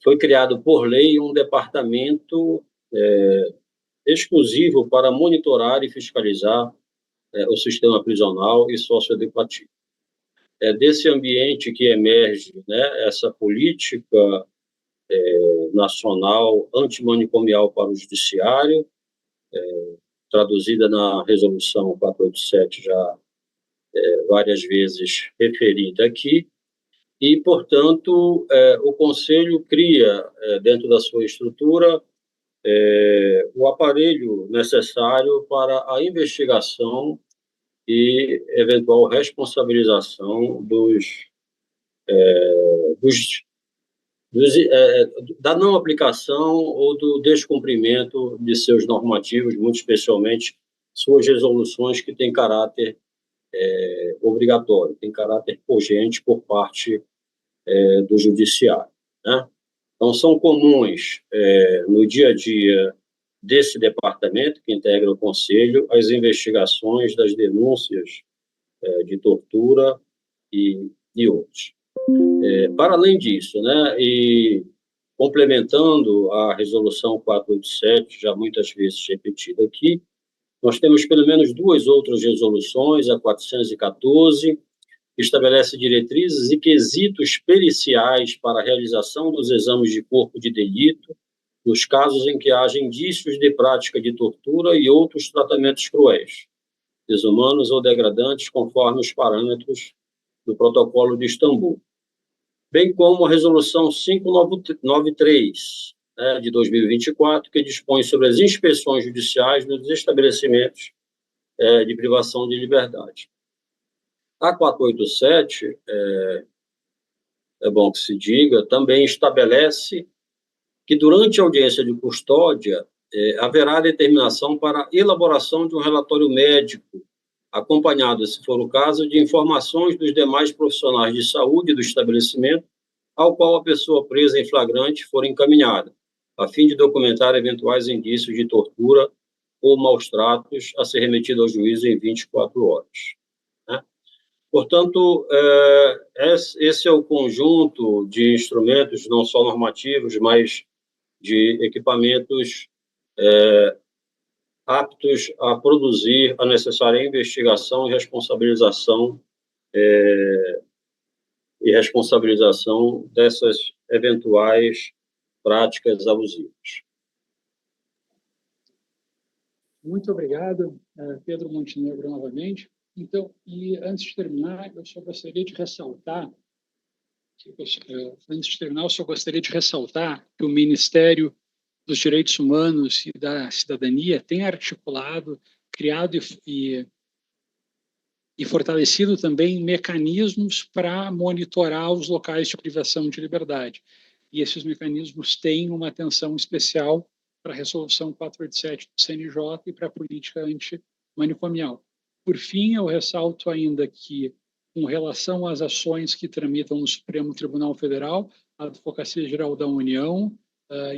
foi criado por lei um departamento exclusivo para monitorar e fiscalizar o sistema prisional e socioeducativo. É desse ambiente que emerge, né, essa política nacional antimanicomial para o judiciário, traduzida na resolução 487, já várias vezes referida aqui, e, portanto, o Conselho cria, dentro da sua estrutura, o aparelho necessário para a investigação e eventual responsabilização da não aplicação ou do descumprimento de seus normativos, muito especialmente suas resoluções que têm caráter obrigatório, têm caráter cogente por parte do judiciário, né? Então, são comuns no dia a dia desse departamento, que integra o Conselho, as investigações das denúncias de tortura e outros. Para além disso, né, e complementando a resolução 487, já muitas vezes repetida aqui, nós temos pelo menos duas outras resoluções, a 414, que estabelece diretrizes e quesitos periciais para a realização dos exames de corpo de delito, nos casos em que haja indícios de prática de tortura e outros tratamentos cruéis, desumanos ou degradantes, conforme os parâmetros do Protocolo de Istambul. Bem como a Resolução 593, de 2024, que dispõe sobre as inspeções judiciais nos estabelecimentos de privação de liberdade. A 487, é bom que se diga, também estabelece que durante a audiência de custódia haverá determinação para elaboração de um relatório médico, acompanhado, se for o caso, de informações dos demais profissionais de saúde do estabelecimento ao qual a pessoa presa em flagrante for encaminhada, a fim de documentar eventuais indícios de tortura ou maus-tratos a ser remetido ao juízo em 24 horas. Né? Portanto, esse é o conjunto de instrumentos, não só normativos, mas de equipamentos aptos a produzir a necessária investigação e responsabilização dessas eventuais práticas abusivas. Muito obrigado, Pedro Montenegro, novamente. Então, e antes de terminar, eu só gostaria de ressaltar que o Ministério dos Direitos Humanos e da Cidadania tem articulado, criado e fortalecido também mecanismos para monitorar os locais de privação de liberdade. e esses mecanismos têm uma atenção especial para a Resolução 487 do CNJ e para a política antimanicomial. Por fim, eu ressalto ainda que, com relação às ações que tramitam no Supremo Tribunal Federal, a Advocacia Geral da União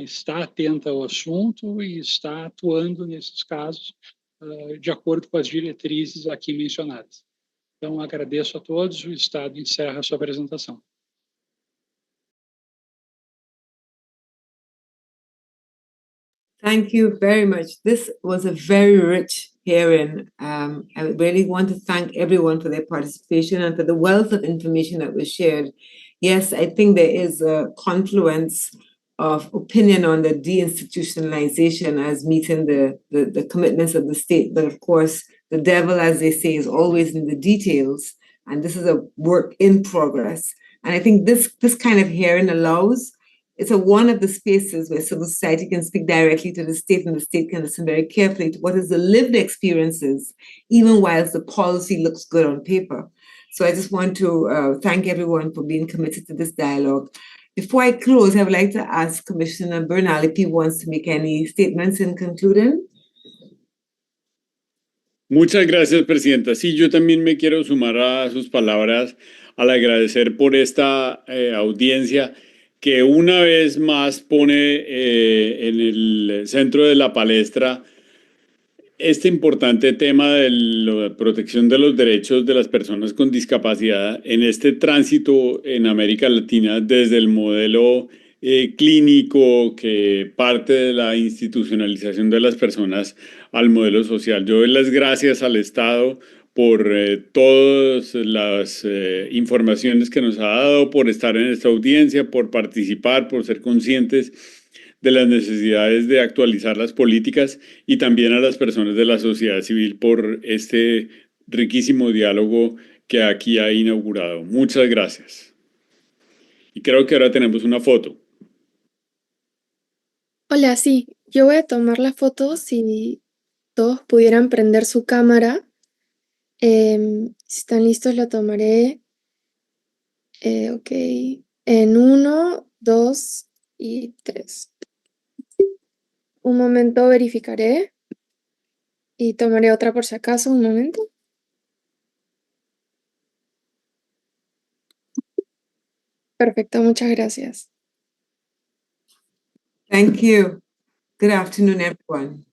está atenta ao assunto e está atuando nesses casos de acordo com as diretrizes aqui mencionadas. Então, agradeço a todos. O Estado encerra a sua apresentação. Thank you very much. This was a very rich hearing. I really want to thank everyone for their participation and for the wealth of information that was shared. Yes, I think there is a confluence of opinion on the deinstitutionalization as meeting the commitments of the state. But of course, the devil, as they say, is always in the details. And this is a work in progress. And I think this kind of hearing allows, it's one of the spaces where civil society can speak directly to the state, and the state can listen very carefully to what is the lived experiences, even whilst the policy looks good on paper. So I just want to thank everyone for being committed to this dialogue. Before I close, I would like to ask Commissioner Bernal if he wants to make any statements in concluding. Muchas gracias, Presidenta. Sí, yo también me quiero sumar a sus palabras al agradecer por esta audiencia que una vez más pone en el centro de la palestra este importante tema de la protección de los derechos de las personas con discapacidad en este tránsito en América Latina desde el modelo clínico que parte de la institucionalización de las personas al modelo social. Yo doy las gracias al Estado por todas las informaciones que nos ha dado, por estar en esta audiencia, por participar, por ser conscientes de las necesidades de actualizar las políticas, y también a las personas de la sociedad civil por este riquísimo diálogo que aquí ha inaugurado. Muchas gracias. Y creo que ahora tenemos una foto. Hola, sí, yo voy a tomar la foto si todos pudieran prender su cámara. Si están listos, la tomaré. Ok, en 1, 2 y 3. Un momento, verificaré y tomaré otra por si acaso. Un momento. Perfecto, muchas gracias. Thank you. Good afternoon, everyone.